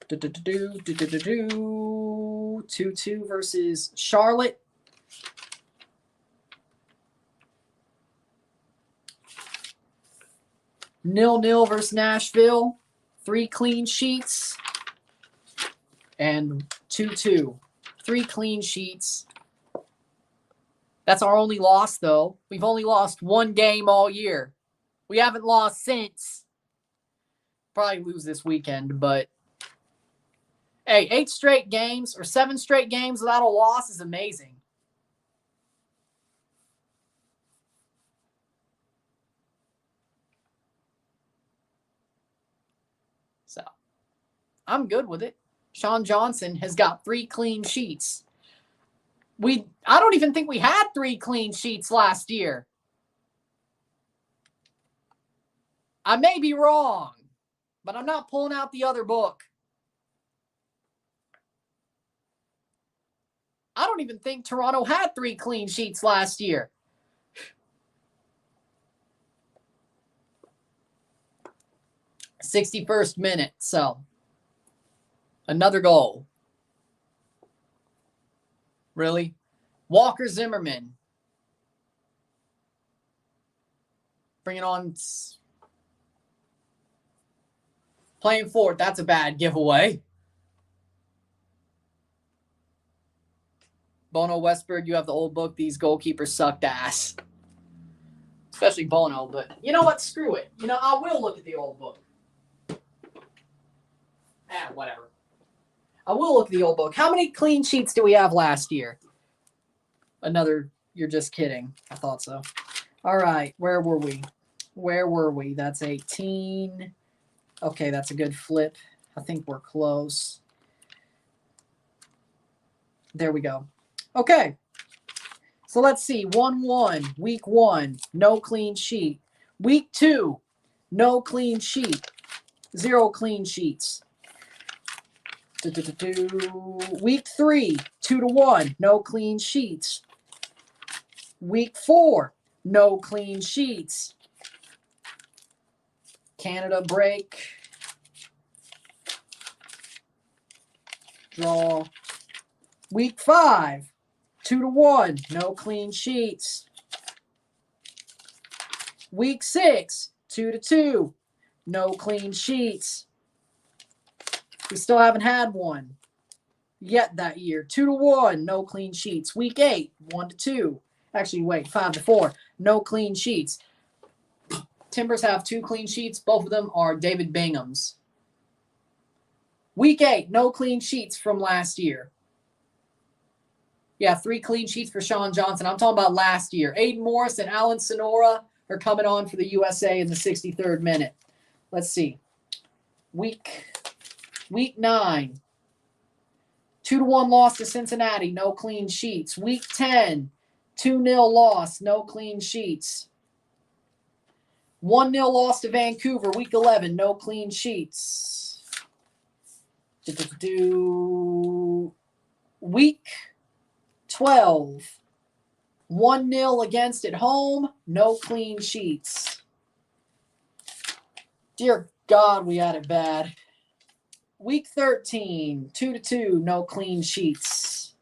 2-2 versus Charlotte. (0-0) versus Nashville. 3 clean sheets. And 2-2. 3 clean sheets. That's our only loss, though. We've only lost 1 game all year. We haven't lost since. Probably lose this weekend, but hey, 8 straight games or 7 straight games without a loss is amazing. So, I'm good with it. Sean Johnson has got 3 clean sheets. I don't even think we had 3 clean sheets last year. I may be wrong, but I'm not pulling out the other book. I don't even think Toronto had 3 clean sheets last year. (61st minute), so another goal. Really? Walker Zimmerman. Bring it on. Playing fourth. That's a bad giveaway. Bono Westberg, you have the old book. These goalkeepers sucked ass. Especially Bono, but you know what? Screw it. I will look at the old book. Whatever. I will look at the old book. How many clean sheets do we have last year? Another, you're just kidding. I thought so. All right, where were we? That's 18. Okay, that's a good flip. I think we're close. There we go. Okay. So let's see. 1-1, week 1, no clean sheet. Week 2, no clean sheet. 0 clean sheets. Week 3, 2-1, no clean sheets. Week 4, no clean sheets. Canada break. Draw. Week 5, 2-1, no clean sheets. Week 6, 2-2, no clean sheets. We still haven't had one yet that year. 2-1, no clean sheets. Week 8, 1-2. Actually, wait, 5-4, no clean sheets. Timbers have 2 clean sheets. Both of them are David Bingham's. Week 8, no clean sheets from last year. Yeah, 3 clean sheets for Sean Johnson. I'm talking about last year. Aiden Morris and Alan Sonora are coming on for the USA in the 63rd minute. Let's see. Week 9. 2-1 loss to Cincinnati, no clean sheets. Week 10, 2-0 loss, no clean sheets. 1-0 loss to Vancouver, week 11, no clean sheets. Week 12, 1-0 against at home, no clean sheets. Dear God, we had it bad. Week 13, 2-2, no clean sheets.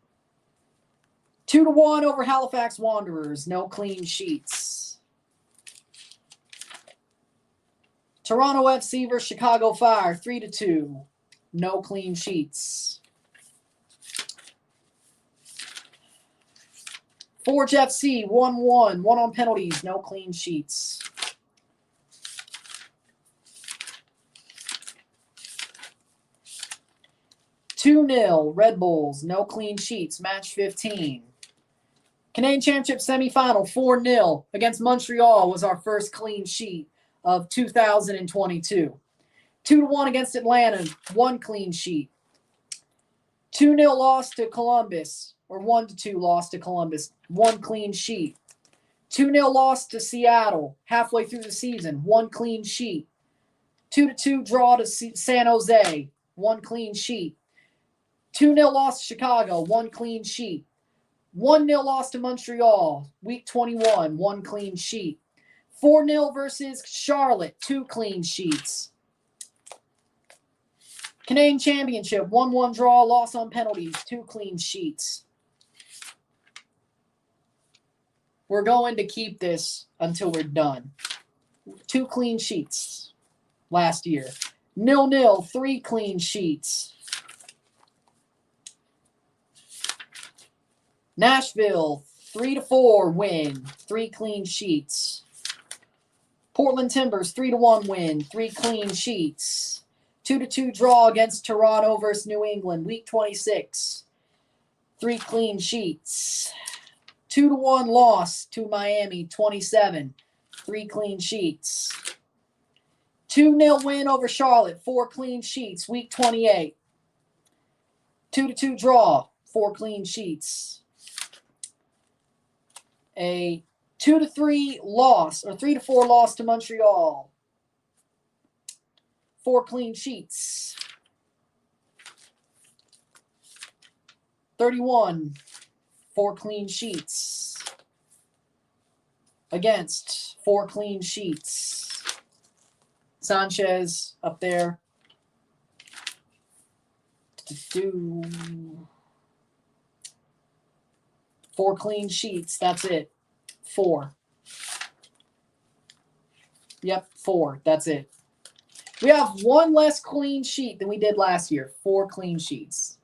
2-1 over Halifax Wanderers, no clean sheets. Toronto FC versus Chicago Fire, 3-2, no clean sheets. Forge FC, 1-1, 1 on penalties, no clean sheets. $2-0 Red Bulls, no clean sheets, match 15. Canadian Championship semifinal, 4-0 against Montreal was our first clean sheet of 2022. 2-1 against Atlanta, 1 clean sheet. 2-0 loss to Columbus, or 1-2 loss to Columbus, 1 clean sheet. 2-0 loss to Seattle halfway through the season, 1 clean sheet. 2-2 draw to San Jose, 1 clean sheet. 2-0 loss to Chicago, 1 clean sheet. 1-0 loss to Montreal, week 21, 1 clean sheet. 4-0 versus Charlotte, 2 clean sheets. Canadian Championship, 1-1 draw, loss on penalties, 2 clean sheets. We're going to keep this until we're done. 2 clean sheets last year. 0-0, 3 clean sheets. Nashville, 3-4 win, 3 clean sheets. Portland Timbers, 3-1 win, 3 clean sheets. 2-2 draw against Toronto versus New England, week 26. 3 clean sheets. 2-1 loss to Miami, 27. 3 clean sheets. 2-0 win over Charlotte, 4 clean sheets, week 28. 2-2 draw, 4 clean sheets. A 2-3 loss, or 3-4 loss to Montreal. 4 clean sheets. 31, 4 clean sheets. Against, 4 clean sheets. Sanchez up there. 4 clean sheets. That's it. 4. Yep, 4. That's it. We have 1 less clean sheet than we did last year. 4 clean sheets.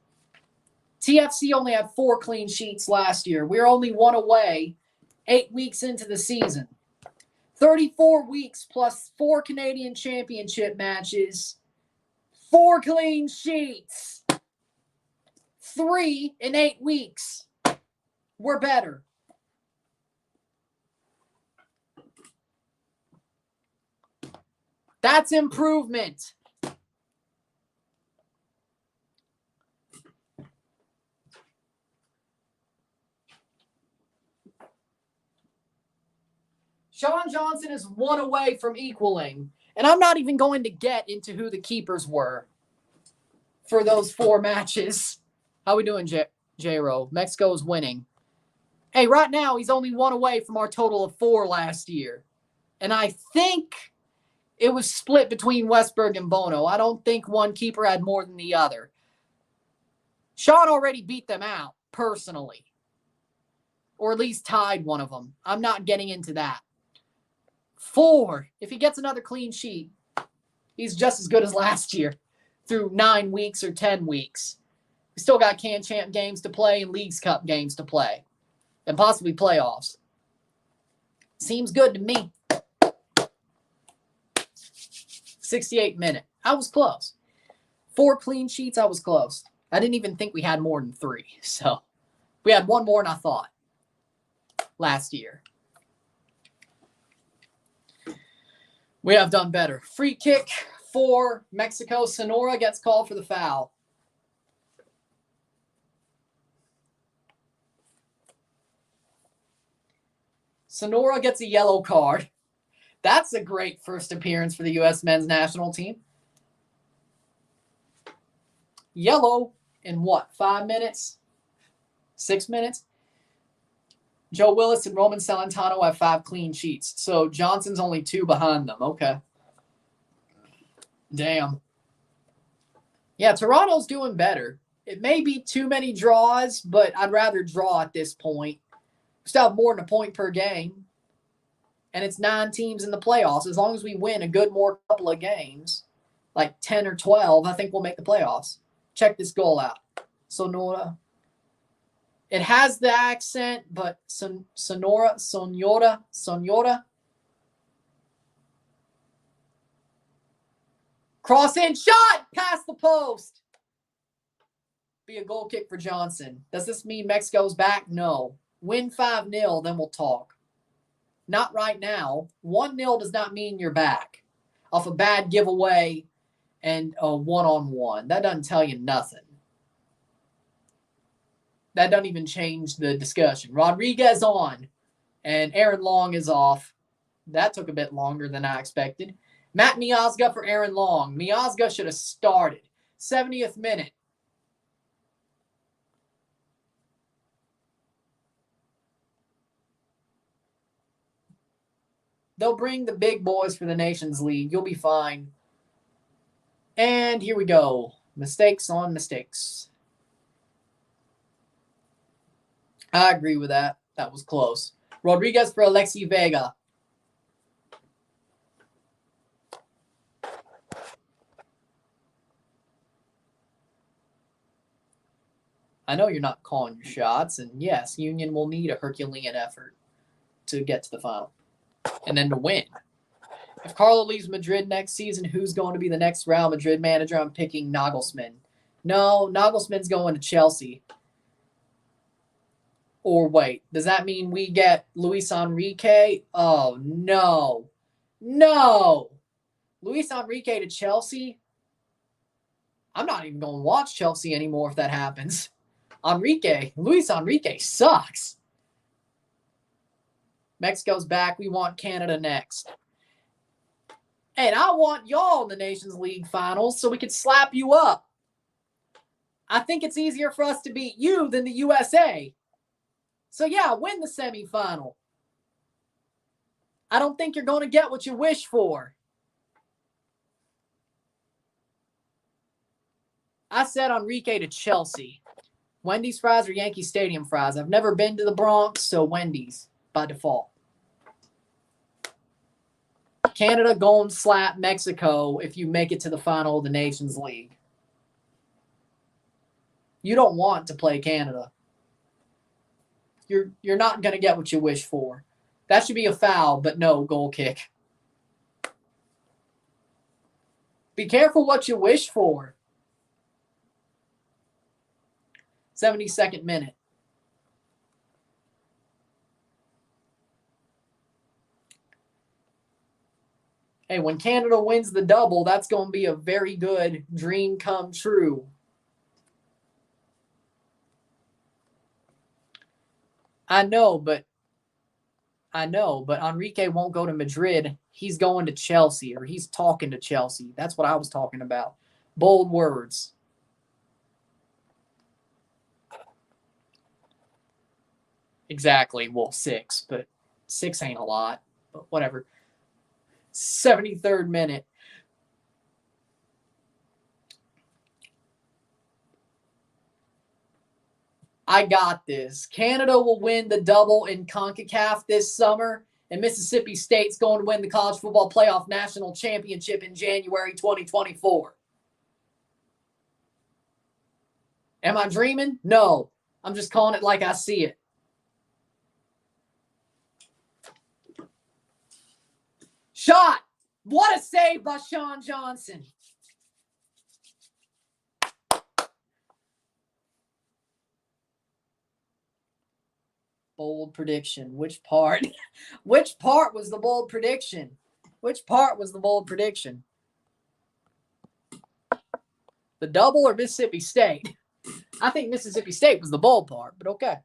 TFC only had 4 clean sheets last year. We're only 1 away 8 weeks into the season. 34 weeks plus 4 Canadian Championship matches. 4 clean sheets. 3 in 8 weeks. We're better. That's improvement. Sean Johnson is 1 away from equaling. And I'm not even going to get into who the keepers were for those 4 matches. How we doing, J-Ro? Mexico's winning. Hey, right now, he's only 1 away from our total of 4 last year. And I think it was split between Westberg and Bono. I don't think one keeper had more than the other. Sean already beat them out, personally. Or at least tied one of them. I'm not getting into that. 4. If he gets another clean sheet, he's just as good as last year through 9 weeks or 10 weeks. We still got Can Champ games to play and Leagues Cup games to play. And possibly playoffs. Seems good to me. 68 minute. I was close. 4 clean sheets, I was close. I didn't even think we had more than 3. So, We had one more than I thought last year. We have done better. Free kick for Mexico. Sonora gets called for the foul. Sonora gets a yellow card. That's a great first appearance for the U.S. men's national team. Yellow in what, 5 minutes? 6 minutes? Joe Willis and Roman Celentano have 5 clean sheets. So Johnson's only 2 behind them. Okay. Damn. Yeah, Toronto's doing better. It may be too many draws, but I'd rather draw at this point. We still have more than a point per game. And it's 9 teams in the playoffs. As long as we win a good more couple of games, like 10 or 12, I think we'll make the playoffs. Check this goal out. Sonora. It has the accent, but Sonora. Cross in, shot, past the post. Be a goal kick for Johnson. Does this mean Mexico's back? No. Win 5-0, then we'll talk. Not right now. 1-0 does not mean you're back. Off a bad giveaway and a one-on-one. That doesn't tell you nothing. That doesn't even change the discussion. Rodriguez on, and Aaron Long is off. That took a bit longer than I expected. Matt Miazga for Aaron Long. Miazga should have started. 70th minute. They'll bring the big boys for the Nations League. You'll be fine. And here we go. Mistakes on mistakes. I agree with that. That was close. Rodriguez for Alexi Vega. I know you're not calling your shots, and yes, Union will need a Herculean effort to get to the final and then to win. If Carlo leaves Madrid next season, who's going to be the next Real Madrid manager? I'm picking Nagelsmann. No, Nagelsmann's going to Chelsea. Or wait, does that mean we get Luis Enrique? Oh, no. No. Luis Enrique to Chelsea? I'm not even going to watch Chelsea anymore if that happens. Luis Enrique sucks. Mexico's back. We want Canada next. And I want y'all in the Nations League finals so we can slap you up. I think it's easier for us to beat you than the USA. So, yeah, win the semifinal. I don't think you're going to get what you wish for. I said Enrique to Chelsea. Wendy's fries or Yankee Stadium fries? I've never been to the Bronx, so Wendy's by default. Canada going to slap Mexico if you make it to the final of the Nations League. You don't want to play Canada. You're not going to get what you wish for. That should be a foul, but no, goal kick. Be careful what you wish for. 72nd minute. Hey, when Canada wins the double, that's going to be a very good dream come true. I know, but Enrique won't go to Madrid. He's going to Chelsea, or he's talking to Chelsea. That's what I was talking about. Bold words. Exactly. Well, 6, but 6 ain't a lot. But whatever. 73rd minute. I got this. Canada will win the double in CONCACAF this summer, and Mississippi State's going to win the College Football Playoff National Championship in January 2024. Am I dreaming? No. I'm just calling it like I see it. Shot! What a save by Sean Johnson. Bold prediction. Which part? Which part was the bold prediction? Which part was the bold prediction? The double or Mississippi State? I think Mississippi State was the bold part, but okay.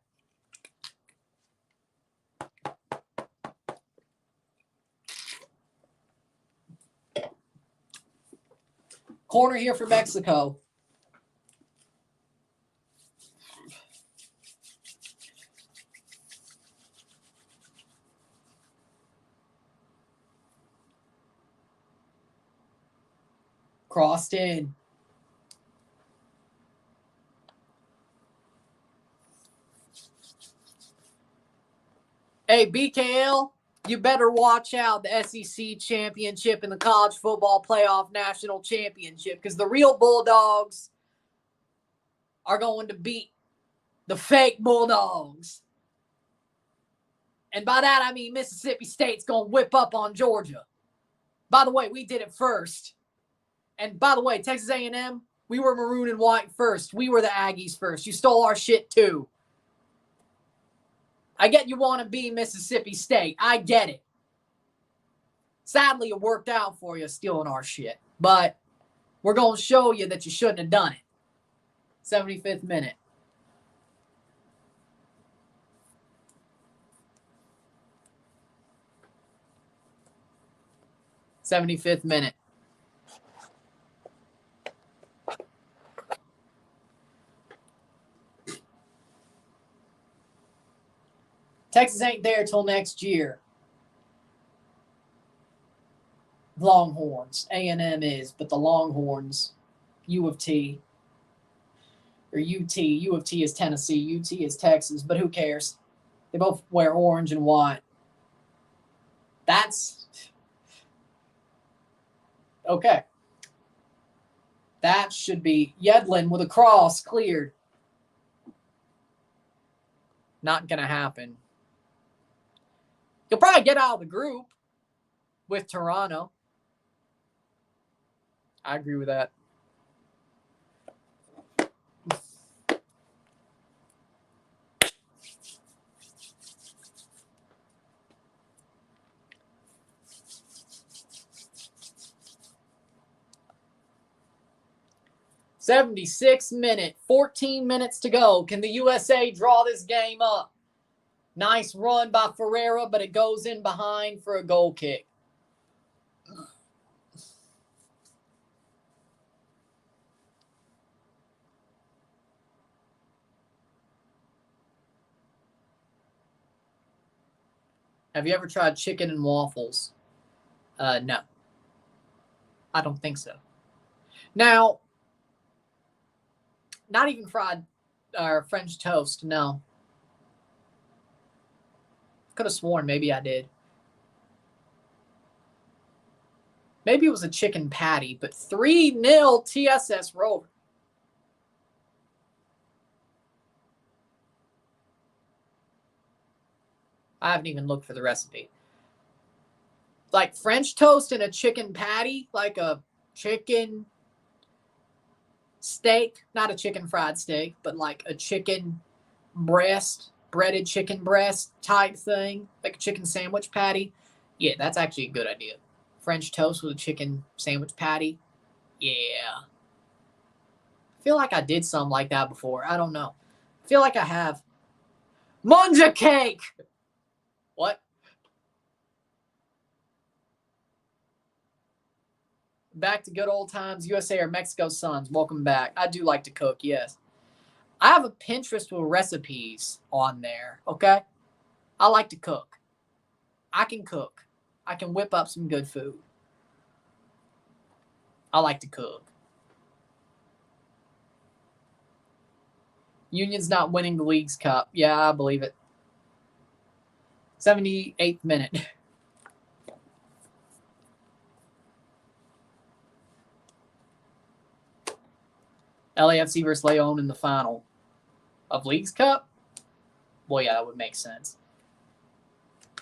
Corner here for Mexico. Crossed in. Hey, BKL, you better watch out the SEC championship and the college football playoff national championship, because the real Bulldogs are going to beat the fake Bulldogs. And by that, I mean Mississippi State's going to whip up on Georgia. By the way, we did it first. And by the way, Texas A&M, we were maroon and white first. We were the Aggies first. You stole our shit too. I get you want to be Mississippi State. I get it. Sadly, it worked out for you stealing our shit. But we're going to show you that you shouldn't have done it. 75th minute. '75th minute. Texas ain't there till next year. Longhorns. A&M is, but the Longhorns, U of T, or UT. U of T is Tennessee. UT is Texas, but who cares? They both wear orange and white. That's okay. That should be Yedlin with a cross cleared. Not going to happen. You'll probably get out of the group with Toronto. I agree with that. '76th minute, 14 minutes to go. Can the USA draw this game up? Nice run by Ferreira, but it goes in behind for a goal kick. Have you ever tried chicken and waffles? No. I don't think so. Now, not even fried or French toast, no. Could have sworn maybe I did. Maybe it was a chicken patty, but 3-0 TSS Rover. I haven't even looked for the recipe. Like French toast and a chicken patty, like a chicken steak, not a chicken fried steak, but like a chicken breast, breaded chicken breast type thing, like a chicken sandwich patty. Yeah, that's actually a good idea. French toast with a chicken sandwich patty. Yeah. I feel like I did something like that before. I don't know. I feel like I have. Munja cake! What? Back to good old times. USA or Mexico Suns. Welcome back. I do like to cook, yes. I have a Pinterest with recipes on there, okay? I like to cook. I can cook. I can whip up some good food. I like to cook. Union's not winning the League's Cup. Yeah, I believe it. 78th minute. LAFC versus Leon in the final of League's Cup? Well, yeah, that would make sense.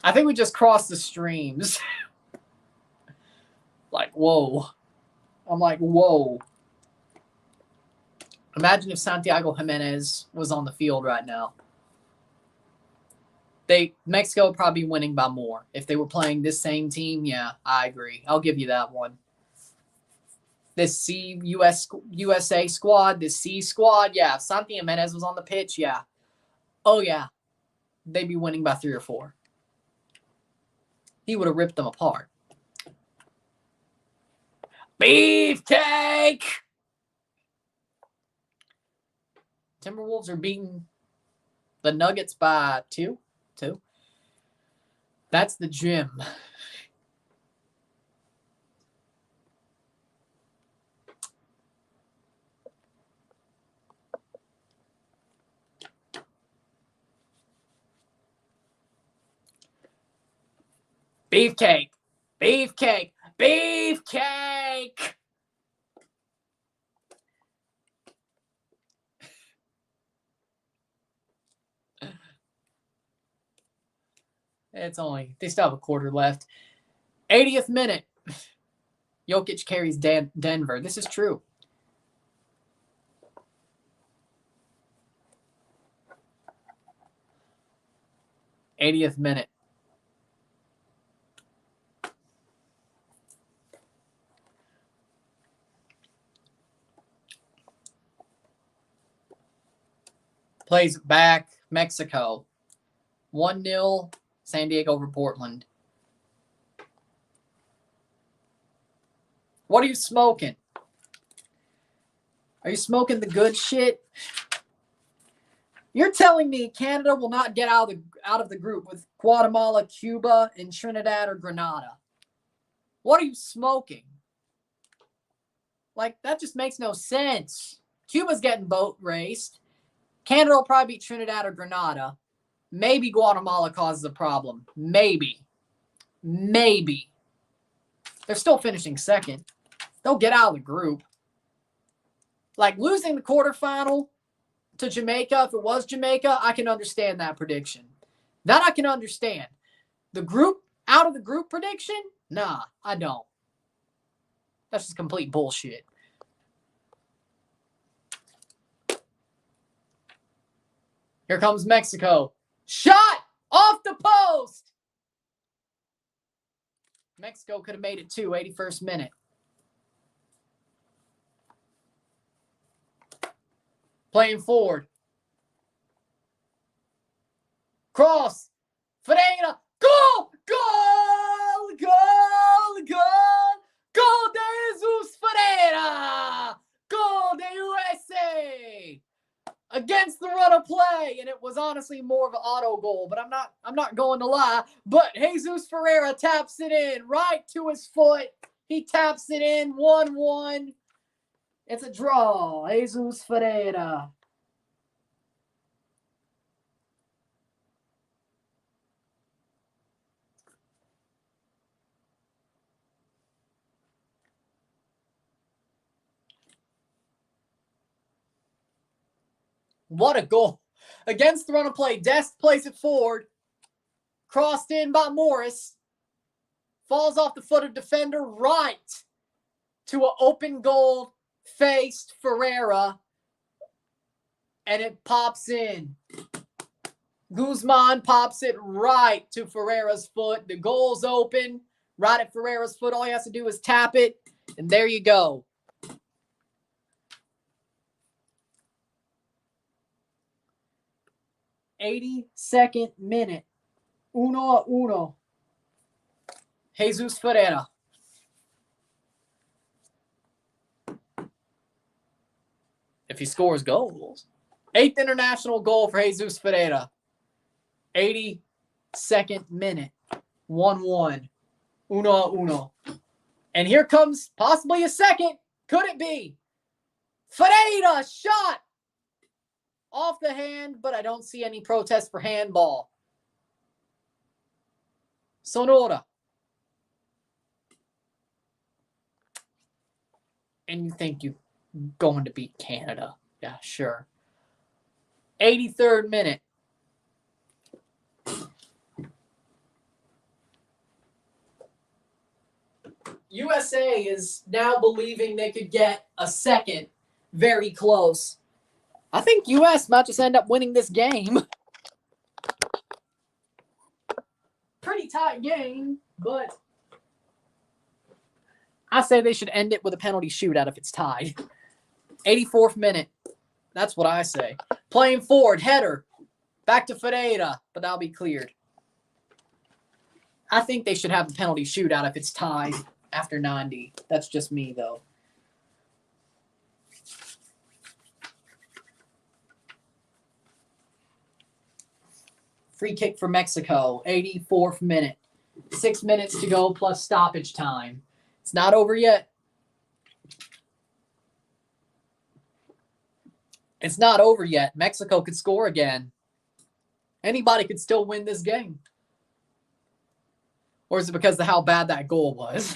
I think we just crossed the streams. Like, whoa. I'm like, whoa. Imagine if Santiago Jimenez was on the field right now. Mexico would probably be winning by more. If they were playing this same team, yeah, I agree. I'll give you that one. This USA squad, this C squad, yeah. If Santi Jimenez was on the pitch, yeah. Oh, yeah. They'd be winning by 3 or 4. He would have ripped them apart. Beefcake! Timberwolves are beating the Nuggets by 2. That's the gym. Beefcake! Beefcake! Beefcake! They still have a quarter left. 80th minute. Jokic carries Denver. This is true. '80th minute. Plays back Mexico. 1-0 San Diego over Portland. What are you smoking? Are you smoking the good shit? You're telling me Canada will not get out of the group with Guatemala, Cuba, and Trinidad or Grenada. What are you smoking? Like, that just makes no sense. Cuba's getting boat raced. Canada will probably beat Trinidad or Grenada. Maybe Guatemala causes a problem. Maybe. They're still finishing second. They'll get out of the group. Like, losing the quarterfinal to Jamaica, if it was Jamaica, I can understand that prediction. That I can understand. The group, out of the group prediction? Nah, I don't. That's just complete bullshit. Here comes Mexico. Shot off the post. Mexico could have made it too, 81st minute. Playing forward. Cross. Ferreira. Goal! Goal! Goal! Goal! Goal de Jesus Ferreira! Goal de USA! Against the run of play, and it was honestly more of an auto goal, but I'm not going to lie. But Jesus Ferreira taps it in right to his foot. He taps it in 1-1. It's a draw. Jesus Ferreira. What a goal. Against the run of play. Dest plays it forward. Crossed in by Morris. Falls off the foot of defender right to an open goal faced Ferreira. And it pops in. Guzman pops it right to Ferreira's foot. The goal's open. Right at Ferreira's foot. All he has to do is tap it. And there you go. '82nd minute. 1-1. Jesus Ferreira. If he scores goals. 8th international goal for Jesus Ferreira. 82nd minute. 1-1. 1-1. And here comes possibly a second. Could it be? Ferreira shot. Off the hand, but I don't see any protest for handball. Sonora. And you think you're going to beat Canada. Yeah, sure. 83rd minute. USA is now believing they could get a second. Very close. I think US might just end up winning this game. Pretty tight game, but I say they should end it with a penalty shootout if it's tied. 84th minute. That's what I say. Playing forward, header. Back to Ferreira, but that'll be cleared. I think they should have a penalty shootout if it's tied after 90. That's just me, though. Free kick for Mexico, 84th minute. 6 minutes to go plus stoppage time. It's not over yet. It's not over yet. Mexico could score again. Anybody could still win this game. Or is it because of how bad that goal was?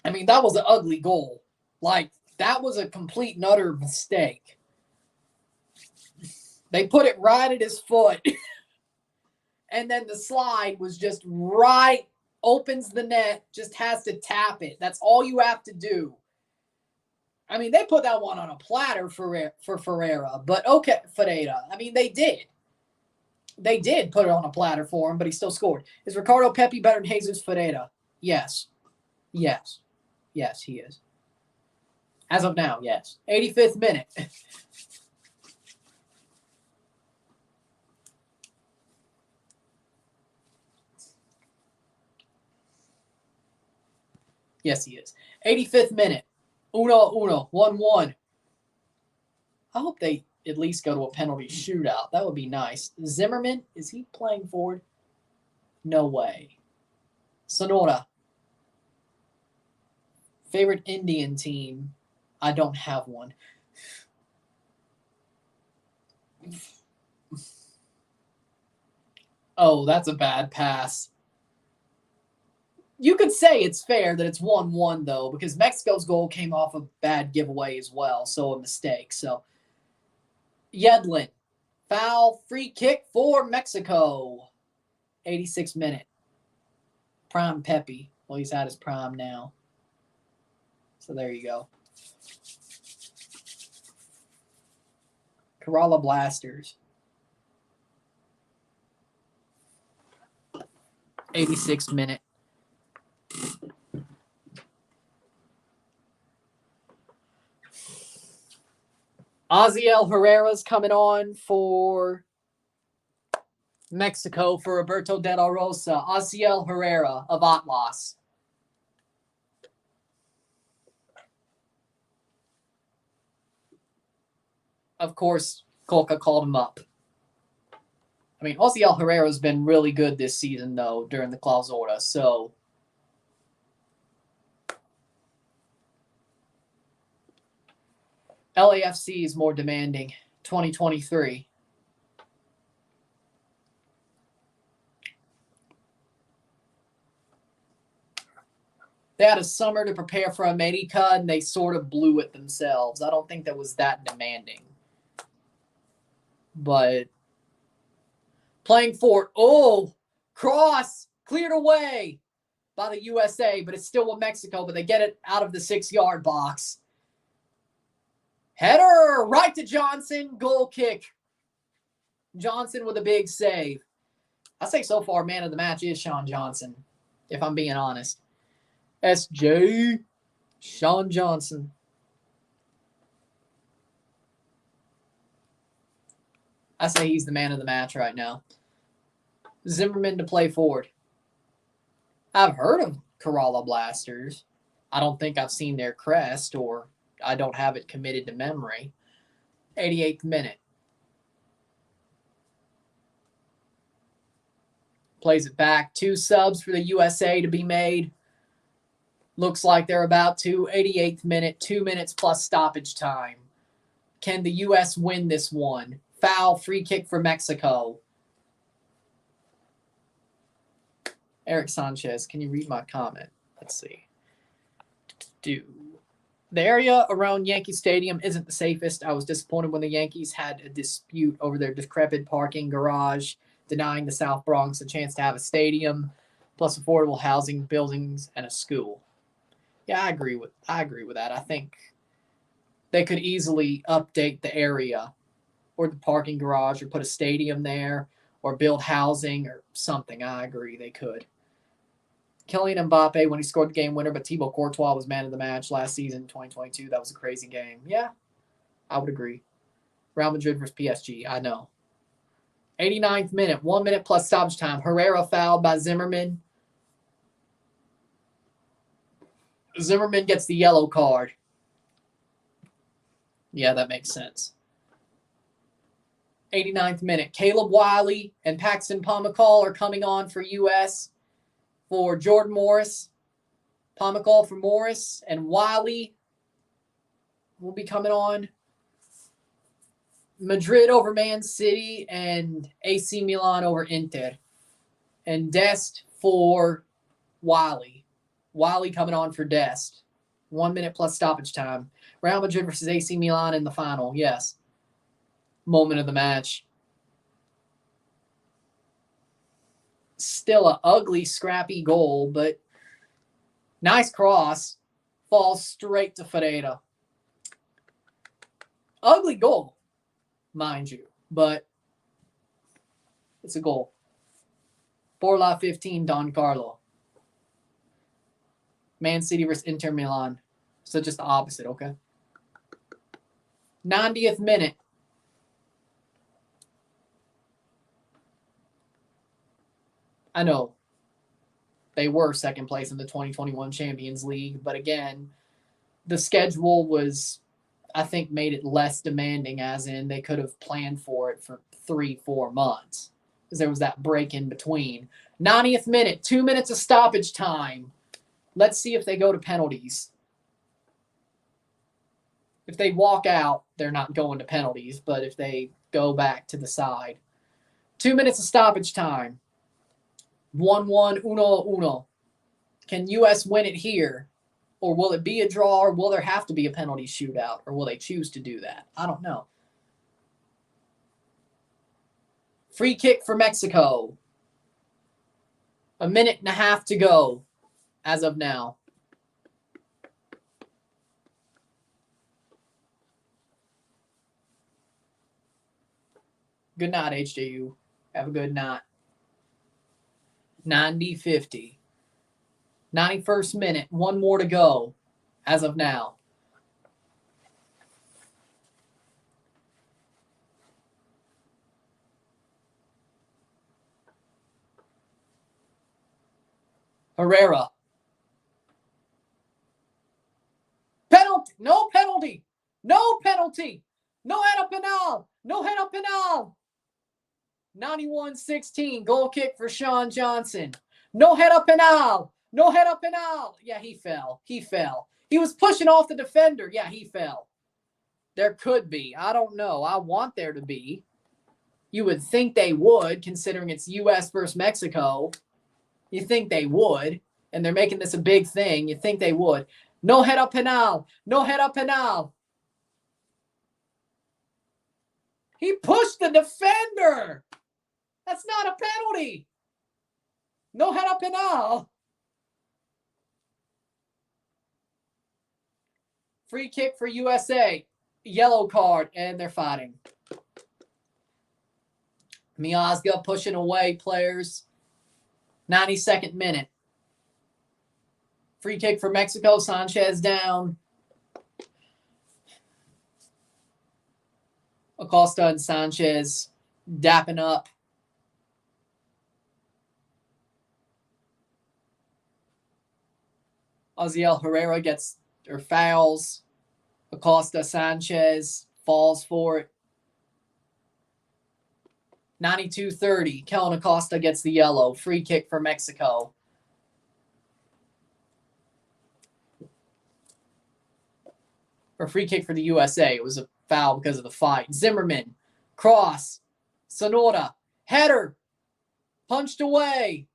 I mean, that was an ugly goal. Like, that was a complete and utter mistake. They put it right at his foot. And then the slide was just right, opens the net, just has to tap it. That's all you have to do. I mean, they put that one on a platter for Ferreira. But okay, Ferreira. I mean, they did. They did put it on a platter for him, but he still scored. Is Ricardo Pepi better than Jesus Ferreira? Yes. Yes. Yes, he is. As of now, yes. 85th minute. Yes, he is. 85th minute. 1-1, 1-1. I hope they at least go to a penalty shootout. That would be nice. Zimmerman, is he playing forward? No way. Sonora. Favorite Indian team? I don't have one. Oh, that's a bad pass. You could say it's fair that it's 1-1, though, because Mexico's goal came off a bad giveaway as well, so a mistake. So, Yedlin, foul, free kick for Mexico. 86th minute. Prime Pepi. Well, he's at his prime now. So there you go. Kerala Blasters. 86th minute. Aziel Herrera's coming on for Mexico for Roberto De La Rosa. Aziel Herrera of Atlas. Of course, Colca called him up. I mean, Aziel Herrera's been really good this season, though, during the Clausura, so... LAFC is more demanding. 2023. They had a summer to prepare for America, and they sort of blew it themselves. I don't think that was that demanding. But playing for, cross, cleared away by the USA, but it's still with Mexico, but they get it out of the 6-yard box. Header, right to Johnson, goal kick. Johnson with a big save. I say so far, man of the match is Sean Johnson, if I'm being honest. SJ, Sean Johnson. I say he's the man of the match right now. Zimmerman to play forward. I've heard of Kerala Blasters. I don't think I've seen their crest, or I don't have it committed to memory. 88th minute. Plays it back. 2 subs for the USA to be made. Looks like they're about to. 88th minute. 2 minutes plus stoppage time. Can the U.S. win this one? Foul, free kick for Mexico. Eric Sanchez, can you read my comment? Let's see. The area around Yankee Stadium isn't the safest. I was disappointed when the Yankees had a dispute over their decrepit parking garage, denying the South Bronx a chance to have a stadium, plus affordable housing, buildings, and a school. Yeah, I agree with that. I think they could easily update the area or the parking garage or put a stadium there or build housing or something. I agree they could. Kylian Mbappe when he scored the game winner, but Thibaut Courtois was man of the match last season, 2022. That was a crazy game. Yeah, I would agree. Real Madrid versus PSG, I know. 89th minute, 1 minute plus stoppage time. Herrera fouled by Zimmerman. Zimmerman gets the yellow card. Yeah, that makes sense. 89th minute, Caleb Wiley and Paxton Pomykal are coming on for U.S. for Jordan Morris. Pomykal for Morris, and Wiley will be coming on. Madrid over Man City and AC Milan over Inter. And Dest for Wiley. Wiley coming on for Dest. 1 minute plus stoppage time. Real Madrid versus AC Milan in the final. Yes. Moment of the match. Still an ugly, scrappy goal, but nice cross. Falls straight to Ferreira. Ugly goal, mind you, but it's a goal. Borla 15, Don Carlo. Man City versus Inter Milan. So just the opposite, okay? 90th minute. I know they were second place in the 2021 Champions League, but again, the schedule was, I think, made it less demanding, as in they could have planned for it for 3-4 months because there was that break in between. 90th minute, 2 minutes of stoppage time. Let's see if they go to penalties. If they walk out, they're not going to penalties, but if they go back to the side. 2 minutes of stoppage time. 1-1, 1-1. Can U.S. win it here? Or will it be a draw? Or will there have to be a penalty shootout? Or will they choose to do that? I don't know. Free kick for Mexico. 1.5 minutes to go as of now. Good night, HJU. Have a good night. 90-50. 91st minute. 1 more to go as of now. Herrera. Penalty. No penalty. No penalty. No head up penal. No head up penal. 91-16. Goal kick for Sean Johnson. No head up penal. No head up penal. Yeah, he fell. He fell. He was pushing off the defender. Yeah, he fell. There could be. I don't know. I want there to be. You would think they would, considering it's U.S. versus Mexico. You think they would. And they're making this a big thing. You think they would. No head up penal. No head up penal. He pushed the defender. That's not a penalty. No head up penal. Free kick for USA. Yellow card, and they're fighting. Miazga pushing away players. 92nd minute. Free kick for Mexico. Sanchez down. Acosta and Sanchez dapping up. Aziel Herrera gets or fouls. Acosta Sanchez falls for it. 92-30. Kellen Acosta gets the yellow. Free kick for Mexico. Or free kick for the USA. It was a foul because of the fight. Zimmerman. Cross. Sonora. Header. Punched away.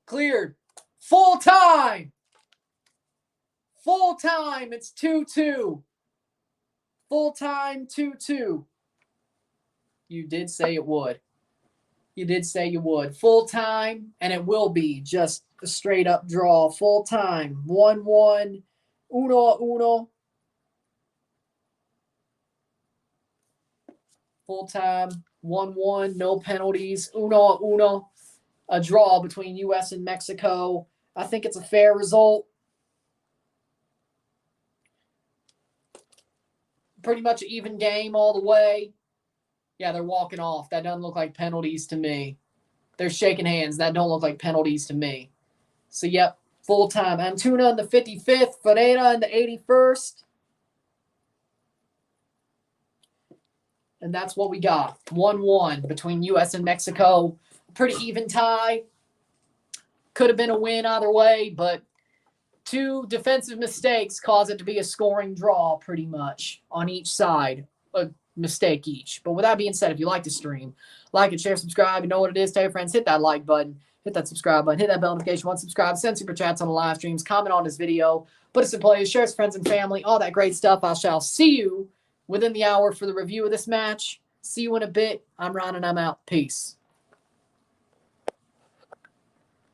Cleared. Full time. Full time. It's 2-2. Full time 2-2. You did say it would. You did say you would. Full time, and it will be just a straight up draw. Full time. 1-1. 1-1. Full time, 1-1, no penalties. 1-1, a draw between U.S. and Mexico. I think it's a fair result. Pretty much an even game all the way. Yeah, they're walking off. That doesn't look like penalties to me. They're shaking hands. That don't look like penalties to me. So, yep, full time. Antuna in the 55th. Ferreira in the 81st. And that's what we got. 1-1 between U.S. and Mexico. Pretty even tie. Could have been a win either way, but two defensive mistakes cause it to be a scoring draw pretty much on each side. A mistake each. But with that being said, if you like the stream, like and share, subscribe. You know what it is. Tell your friends. Hit that like button. Hit that subscribe button. Hit that bell notification. Once subscribe. Send super chats on the live streams. Comment on this video. Put us in play. Share with friends and family. All that great stuff. I shall see you within the hour for the review of this match. See you in a bit. I'm Ron and I'm out. Peace.